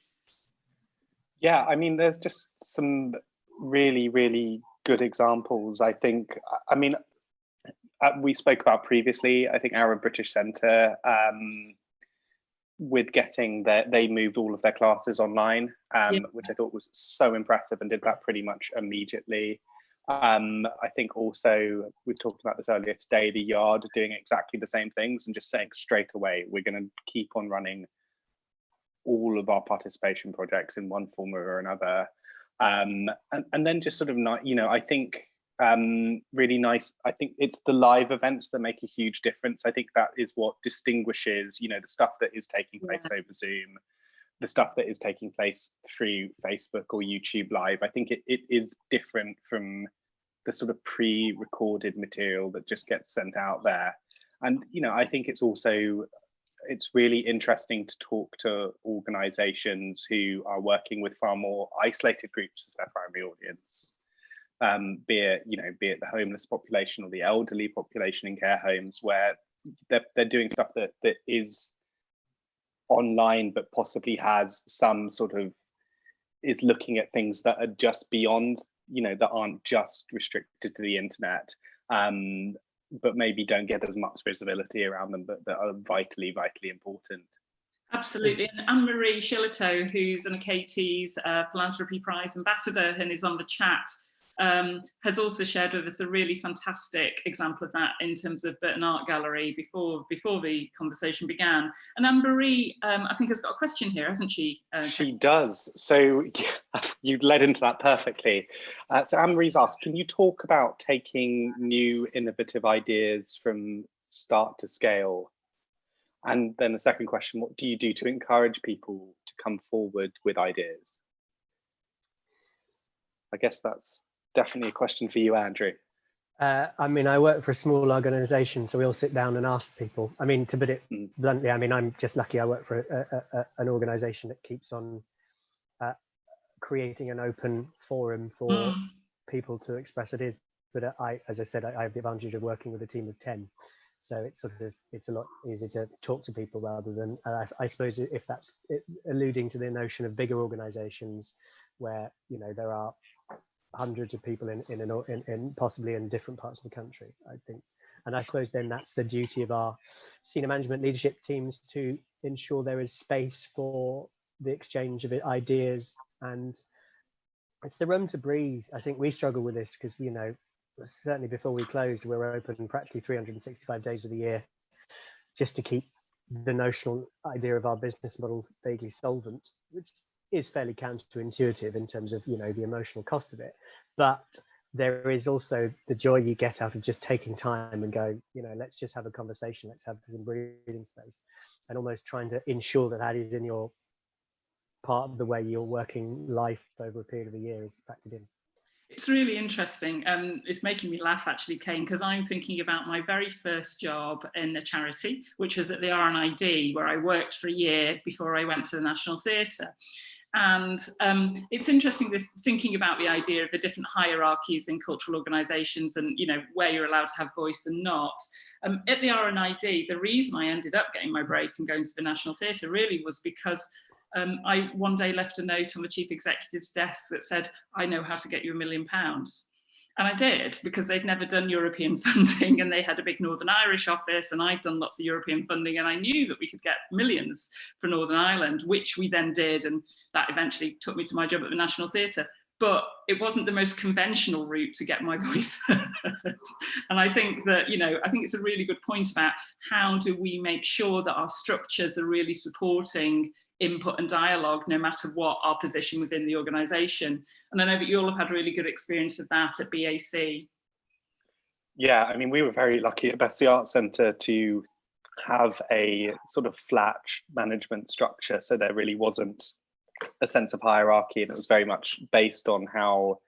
Yeah, I mean, there's just some really, really good examples, I think. I mean, we spoke about previously, I think Arab British Centre, with getting they moved all of their classes online, which I thought was so impressive, and did that pretty much immediately. I think also, we talked about this earlier today, the Yard doing exactly the same things and just saying straight away, we're going to keep on running all of our participation projects in one form or another. And then just sort of not, I think really nice. I think it's the live events that make a huge difference. I think that is what distinguishes, the stuff that is taking place over Zoom, the stuff that is taking place through Facebook or YouTube Live. I think it is different from the sort of pre-recorded material that just gets sent out there. And, I think it's really interesting to talk to organizations who are working with far more isolated groups as their primary audience, be it the homeless population or the elderly population in care homes, where they're doing stuff that is online, but possibly has some sort of, is looking at things that are just beyond, that aren't just restricted to the internet, but maybe don't get as much visibility around them, but that are vitally important. Absolutely. And Anne-Marie Shillito, who's an Achates Philanthropy Prize ambassador and is on the chat, has also shared with us a really fantastic example of that in terms of Burton Art Gallery before the conversation began. And Anne-Marie, I think, has got a question here, hasn't she? She does. So you led into that perfectly. So Anne-Marie's asked, can you talk about taking new innovative ideas from start to scale? And then the second question, what do you do to encourage people to come forward with ideas? I guess that's definitely a question for you, Andrew. I mean, I work for a small organization, so we all sit down and ask people. I mean, to put it bluntly, I mean, I'm just lucky I work for an organization that keeps on creating an open forum for people to express ideas. But as I said, I have the advantage of working with a team of 10. So it's a lot easier to talk to people rather than, I suppose, if that's alluding to the notion of bigger organizations where, there are hundreds of people in possibly in different parts of the country, I think. And I suppose then that's the duty of our senior management leadership teams to ensure there is space for the exchange of ideas, and it's the room to breathe. I think we struggle with this because, certainly before we closed, we were open practically 365 days of the year just to keep the notional idea of our business model vaguely solvent, which is fairly counterintuitive in terms of, the emotional cost of it. But there is also the joy you get out of just taking time and going, let's just have a conversation, let's have some breathing space, and almost trying to ensure that is in your part of the way your working life over a period of a year is factored in. It's really interesting. It's making me laugh, actually, Kane, because I'm thinking about my very first job in a charity, which was at the RNID, where I worked for a year before I went to the National Theatre. And it's interesting thinking about the idea of the different hierarchies in cultural organisations and, you know, where you're allowed to have voice and not. At the RNID, the reason I ended up getting my break and going to the National Theatre really was because I one day left a note on the chief executive's desk that said, I know how to get you £1 million. And I did, because they'd never done European funding and they had a big Northern Irish office and I'd done lots of European funding and I knew that we could get millions for Northern Ireland, which we then did. And that eventually took me to my job at the National Theatre. But it wasn't the most conventional route to get my voice heard. And I think that, you know, I think it's a really good point about how do we make sure that our structures are really supporting input and dialogue, no matter what our position within the organisation. And I know that you all have had really good experience of that at BAC. Yeah, I mean, we were very lucky at Betsy Arts Centre to have a sort of flat management structure. So there really wasn't a sense of hierarchy, and it was very much based on how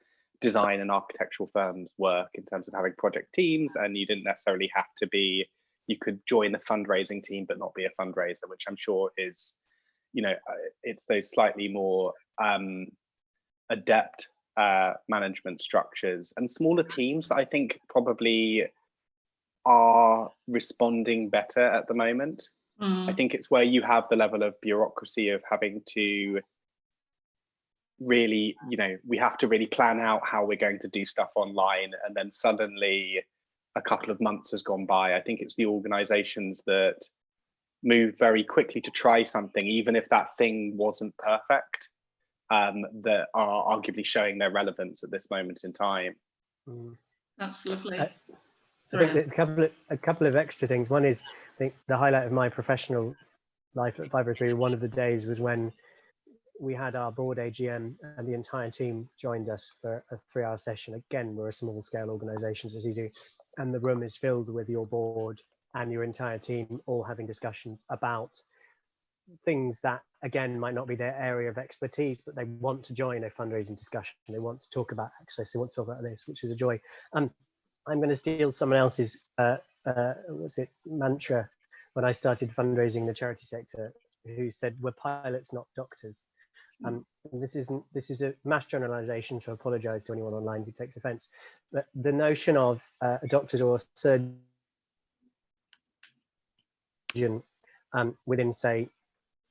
design and architectural firms work in terms of having project teams, and you didn't necessarily have to be, you could join the fundraising team but not be a fundraiser, which I'm sure is, you know, it's those slightly more adept management structures and smaller teams that I think probably are responding better at the moment. I think it's where you have the level of bureaucracy of having to really, you know, we have to really plan out how we're going to do stuff online, and then suddenly a couple of months has gone by. I think it's the organizations that move very quickly to try something, even if that thing wasn't perfect, that are arguably showing their relevance at this moment in time. That's lovely. I think that a couple of extra things. One is, I think the highlight of my professional life at 503, one of the days was when we had our board AGM and the entire team joined us for a 3-hour session. Again, we're a small scale organisation, as you do, and the room is filled with your board and your entire team all having discussions about things that, again, might not be their area of expertise, but they want to join a fundraising discussion. They want to talk about access. They want to talk about this, which is a joy. I'm going to steal someone else's mantra when I started fundraising in the charity sector, who said, we're pilots, not doctors. This is a mass generalization, so I apologize to anyone online who takes offense. But the notion of a doctor or a surgeon within, say,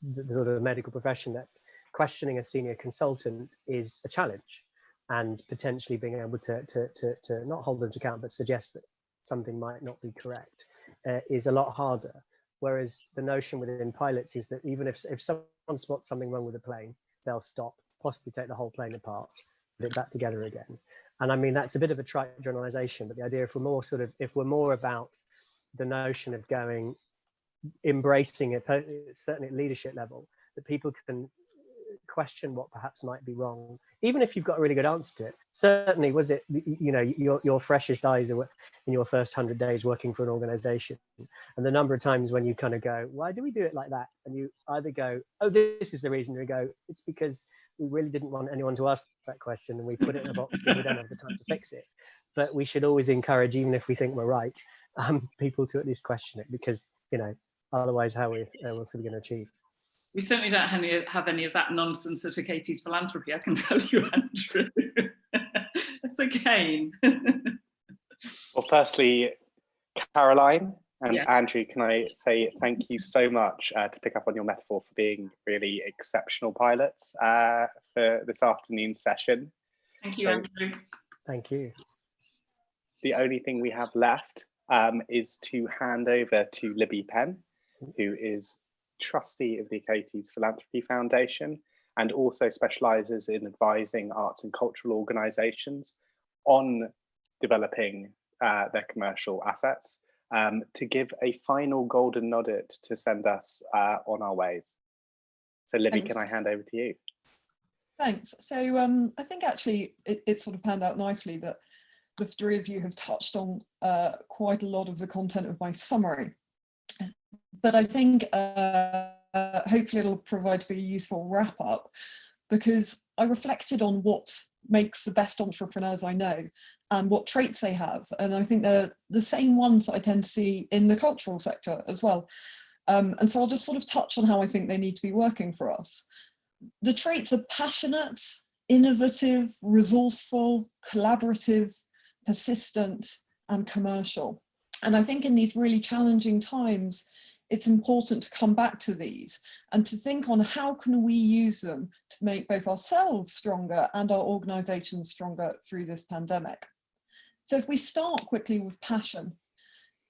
the sort of medical profession, that questioning a senior consultant is a challenge, and potentially being able to not hold them to account, but suggest that something might not be correct is a lot harder. Whereas the notion within pilots is that even if someone spots something wrong with a plane, they'll stop, possibly take the whole plane apart, put it back together again. And I mean, that's a bit of a trite generalization, but the idea, if we're more about the notion of embracing it, certainly at leadership level, that people can question what perhaps might be wrong, even if you've got a really good answer to it. Certainly, was it, you know, your freshest eyes in your first 100 days working for an organization, and the number of times when you kind of go, why do we do it like that? And you either go, oh, this is the reason, or you go, it's because we really didn't want anyone to ask that question and we put it in a box because we don't have the time to fix it. But we should always encourage, even if we think we're right, people to at least question it, because, you know, otherwise how we're going to achieve. We certainly don't have any of that nonsense at Achates Philanthropy, I can tell you, Andrew. That's a gain. Well, firstly, Caroline and Andrew, can I say thank you so much, to pick up on your metaphor, for being really exceptional pilots for this afternoon's session. Thank you, Andrew. Thank you. The only thing we have left is to hand over to Libby Penn, who is trustee of the Achates Philanthropy Foundation and also specialises in advising arts and cultural organisations on developing their commercial assets, to give a final golden nugget to send us on our ways. So Libby, Thanks. Can I hand over to you? Thanks. So I think actually it sort of panned out nicely that the three of you have touched on quite a lot of the content of my summary. But I think hopefully it'll provide to be a useful wrap up, because I reflected on what makes the best entrepreneurs I know and what traits they have. And I think they're the same ones that I tend to see in the cultural sector as well. And so I'll just sort of touch on how I think they need to be working for us. The traits are passionate, innovative, resourceful, collaborative, persistent, and commercial. And I think in these really challenging times, it's important to come back to these and to think on how can we use them to make both ourselves stronger and our organizations stronger through this pandemic. So if we start quickly with passion,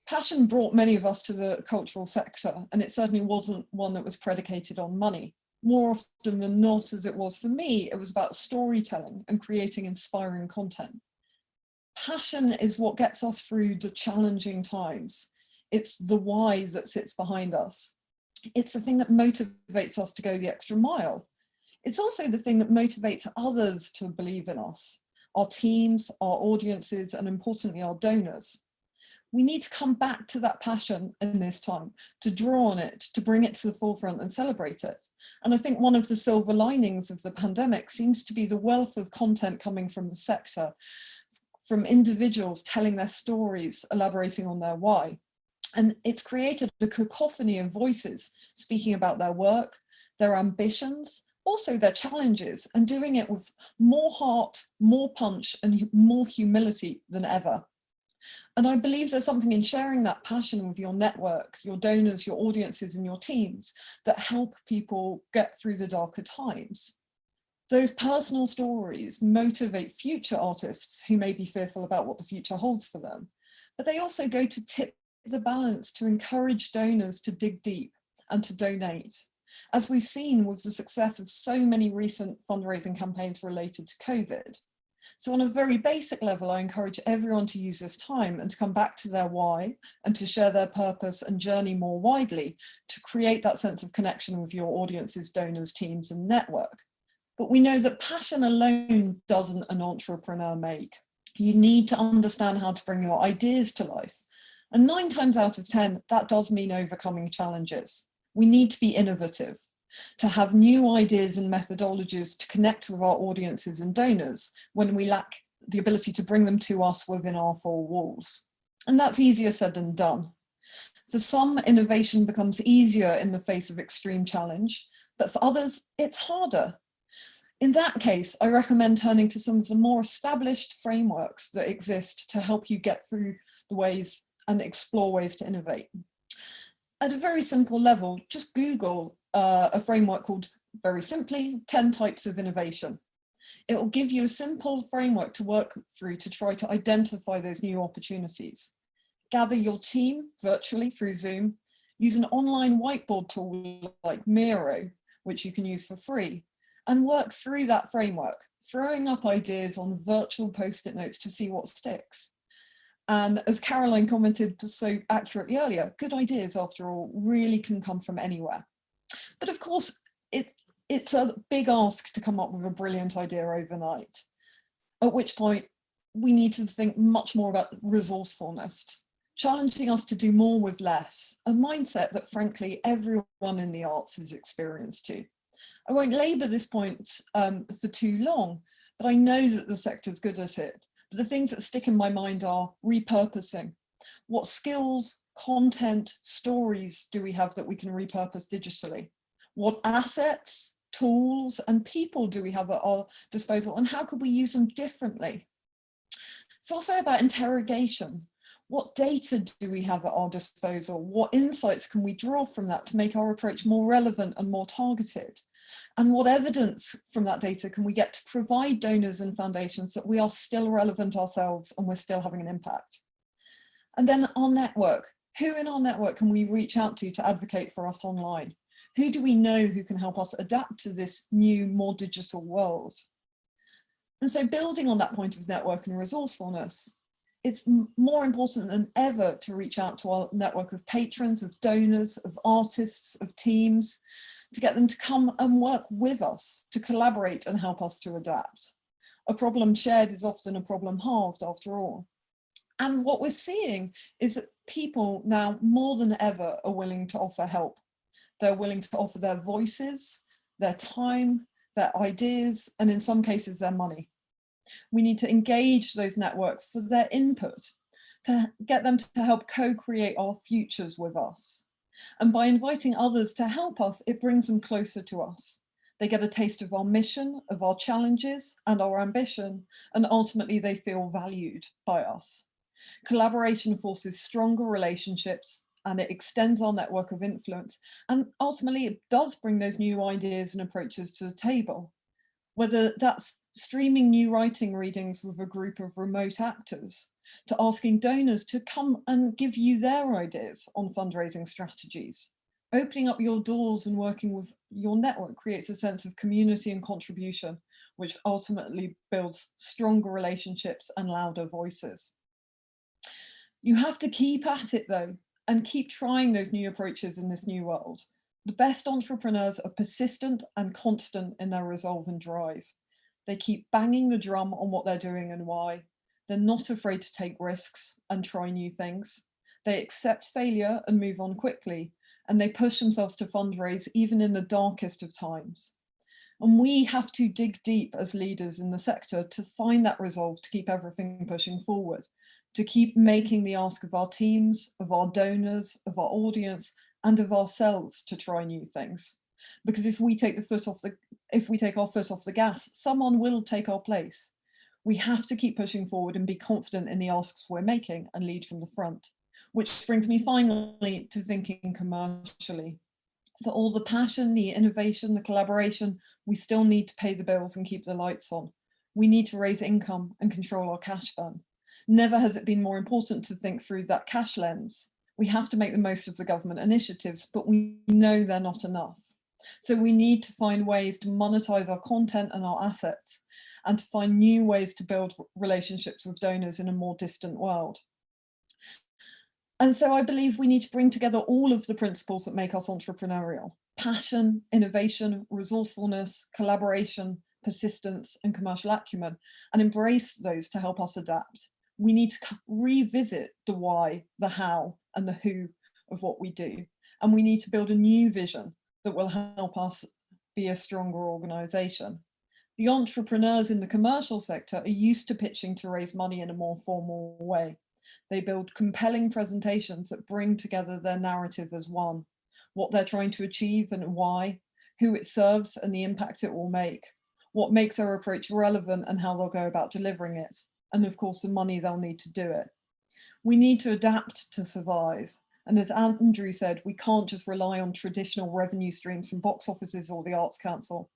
passion brought many of us to the cultural sector, and it certainly wasn't one that was predicated on money. More often than not, as it was for me, it was about storytelling and creating inspiring content. Passion is what gets us through the challenging times. It's the why that sits behind us. It's the thing that motivates us to go the extra mile. It's also the thing that motivates others to believe in us, our teams, our audiences, and importantly, our donors. We need to come back to that passion in this time, to draw on it, to bring it to the forefront and celebrate it. And I think one of the silver linings of the pandemic seems to be the wealth of content coming from the sector, from individuals telling their stories, elaborating on their why. And it's created a cacophony of voices speaking about their work, their ambitions, also their challenges, and doing it with more heart, more punch, and more humility than ever. And I believe there's something in sharing that passion with your network, your donors, your audiences, and your teams that help people get through the darker times. Those personal stories motivate future artists who may be fearful about what the future holds for them, but they also go to tip the balance to encourage donors to dig deep and to donate, as we've seen with the success of so many recent fundraising campaigns related to COVID. So on a very basic level, I encourage everyone to use this time and to come back to their why and to share their purpose and journey more widely to create that sense of connection with your audiences, donors, teams, and network. But we know that passion alone doesn't an entrepreneur make. You need to understand how to bring your ideas to life. And 9 times out of 10, that does mean overcoming challenges. We need to be innovative, to have new ideas and methodologies to connect with our audiences and donors when we lack the ability to bring them to us within our 4 walls. And that's easier said than done. For some, innovation becomes easier in the face of extreme challenge, but for others, it's harder. In that case, I recommend turning to some of the more established frameworks that exist to help you get through the ways and explore ways to innovate. At a very simple level, just Google a framework called, very simply, 10 types of innovation. It will give you a simple framework to work through to try to identify those new opportunities. Gather your team virtually through Zoom, use an online whiteboard tool like Miro, which you can use for free, and work through that framework, throwing up ideas on virtual post-it notes to see what sticks. And as Caroline commented so accurately earlier, good ideas, after all, really can come from anywhere. But of course, it's a big ask to come up with a brilliant idea overnight, at which point we need to think much more about resourcefulness, challenging us to do more with less, a mindset that frankly everyone in the arts is experienced to. I won't labour this point for too long, but I know that the sector's good at it. But the things that stick in my mind are repurposing. What skills, content, stories do we have that we can repurpose digitally? What assets, tools, and people do we have at our disposal, and how could we use them differently? It's also about interrogation. What data do we have at our disposal? What insights can we draw from that to make our approach more relevant and more targeted? And what evidence from that data can we get to provide donors and foundations that we are still relevant ourselves and we're still having an impact? And then our network. Who in our network can we reach out to advocate for us online? Who do we know who can help us adapt to this new, more digital world? And so building on that point of network and resourcefulness, it's more important than ever to reach out to our network of patrons, of donors, of artists, of teams, to get them to come and work with us, to collaborate and help us to adapt. A problem shared is often a problem halved, after all. And what we're seeing is that people now more than ever are willing to offer help. They're willing to offer their voices, their time, their ideas, and in some cases, their money. We need to engage those networks for their input, to get them to help co-create our futures with us. And by inviting others to help us, it brings them closer to us. They get a taste of our mission, of our challenges and our ambition, and ultimately they feel valued by us. Collaboration forces stronger relationships and it extends our network of influence. And ultimately it does bring those new ideas and approaches to the table, whether that's streaming new writing readings with a group of remote actors, to asking donors to come and give you their ideas on fundraising strategies. Opening up your doors and working with your network creates a sense of community and contribution, which ultimately builds stronger relationships and louder voices. You have to keep at it though, and keep trying those new approaches in this new world. The best entrepreneurs are persistent and constant in their resolve and drive. They keep banging the drum on what they're doing and why. They're not afraid to take risks and try new things. They accept failure and move on quickly, and they push themselves to fundraise even in the darkest of times. And we have to dig deep as leaders in the sector to find that resolve to keep everything pushing forward, to keep making the ask of our teams, of our donors, of our audience, and of ourselves to try new things. Because if we take our foot off the gas, someone will take our place. We have to keep pushing forward and be confident in the asks we're making and lead from the front. Which brings me finally to thinking commercially. For all the passion, the innovation, the collaboration, we still need to pay the bills and keep the lights on. We need to raise income and control our cash burn. Never has it been more important to think through that cash lens. We have to make the most of the government initiatives, but we know they're not enough. So we need to find ways to monetize our content and our assets, and to find new ways to build relationships with donors in a more distant world. And so I believe we need to bring together all of the principles that make us entrepreneurial: passion, innovation, resourcefulness, collaboration, persistence, and commercial acumen, and embrace those to help us adapt. We need to revisit the why, the how, and the who of what we do. And we need to build a new vision that will help us be a stronger organization. The entrepreneurs in the commercial sector are used to pitching to raise money in a more formal way. They build compelling presentations that bring together their narrative as one, what they're trying to achieve and why, who it serves and the impact it will make, what makes their approach relevant and how they'll go about delivering it, and of course the money they'll need to do it. We need to adapt to survive. And as Andrew said, we can't just rely on traditional revenue streams from box offices or the Arts Council.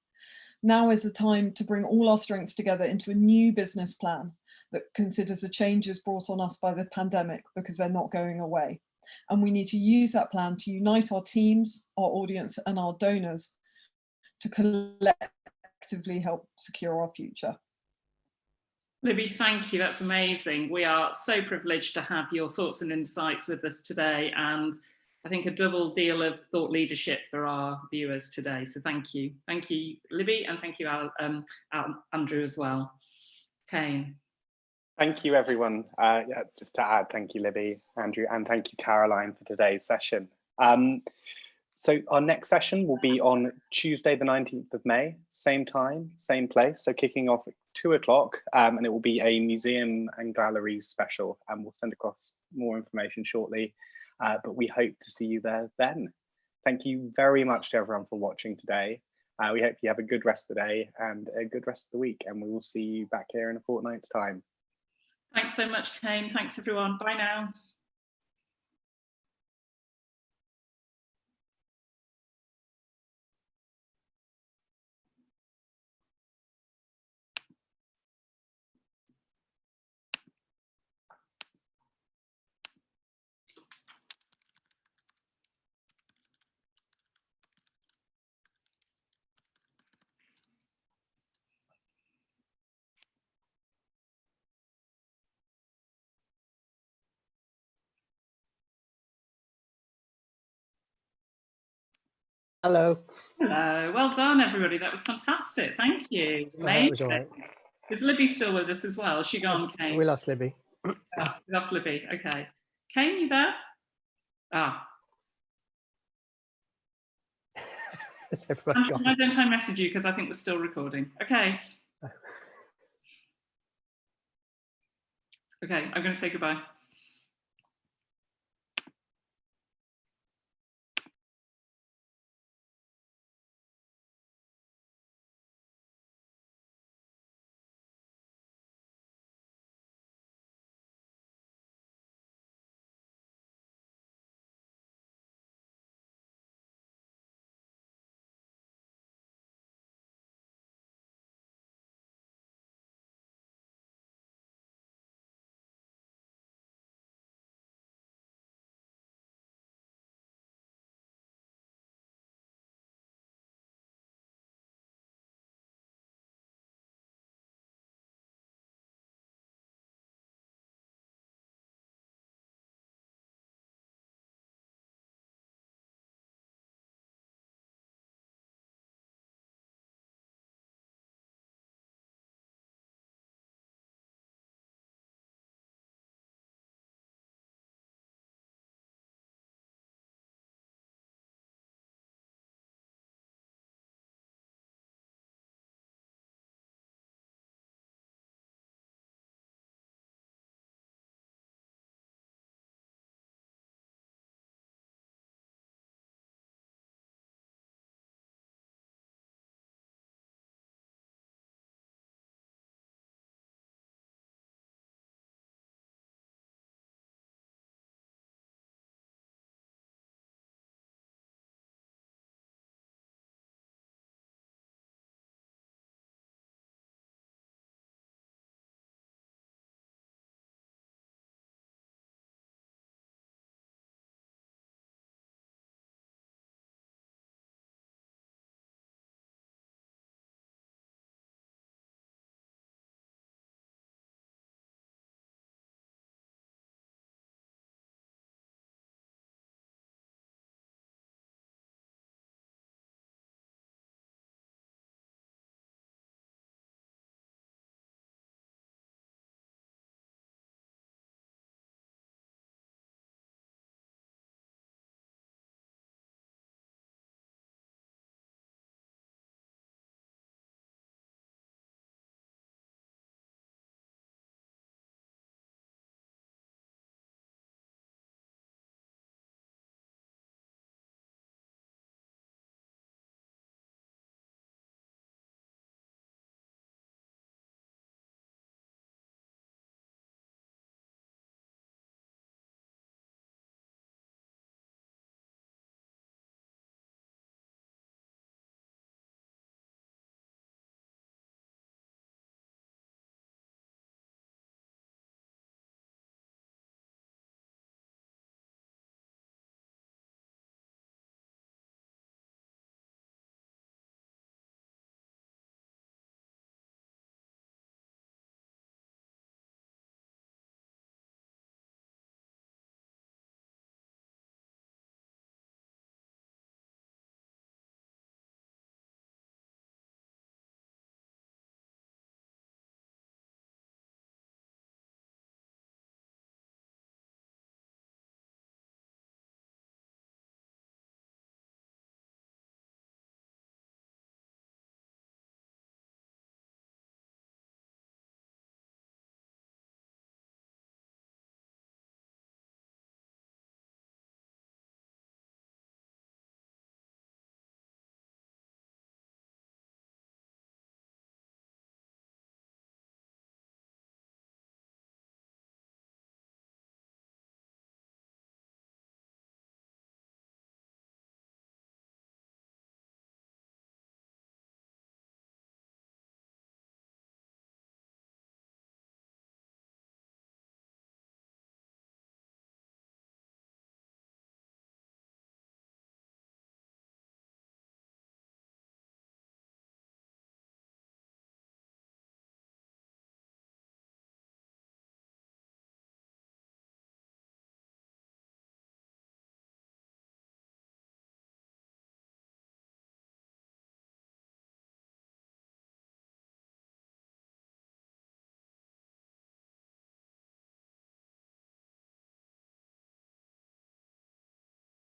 Now is the time to bring all our strengths together into a new business plan that considers the changes brought on us by the pandemic, because they're not going away. And we need to use that plan to unite our teams, our audience, and our donors to collectively help secure our future. Libby, thank you. That's amazing. We are so privileged to have your thoughts and insights with us today, and I think a double deal of thought leadership for our viewers today. So thank you. Thank you, Libby, and thank you, Andrew, as well. Kane. Thank you, everyone. Yeah, just to add, thank you, Libby, Andrew, and thank you, Caroline, for today's session. So our next session will be on Tuesday, the 19th of May, same time, same place. So kicking off at 2 o'clock, and it will be a museum and galleries special, and we'll send across more information shortly, but we hope to see you there then. Thank you very much to everyone for watching today. We hope you have a good rest of the day and a good rest of the week, and we will see you back here in a fortnight's time. Thanks so much, Kane. Thanks, everyone. Bye now. Hello. Hello. Well done, everybody. That was fantastic. Thank you. That was all right. Is Libby still with us as well? Is she gone, Kane? We lost Libby. Oh, we lost Libby. Okay. Kane, you there? Ah. Why don't I message you, because I think we're still recording. Okay. Okay, I'm going to say goodbye.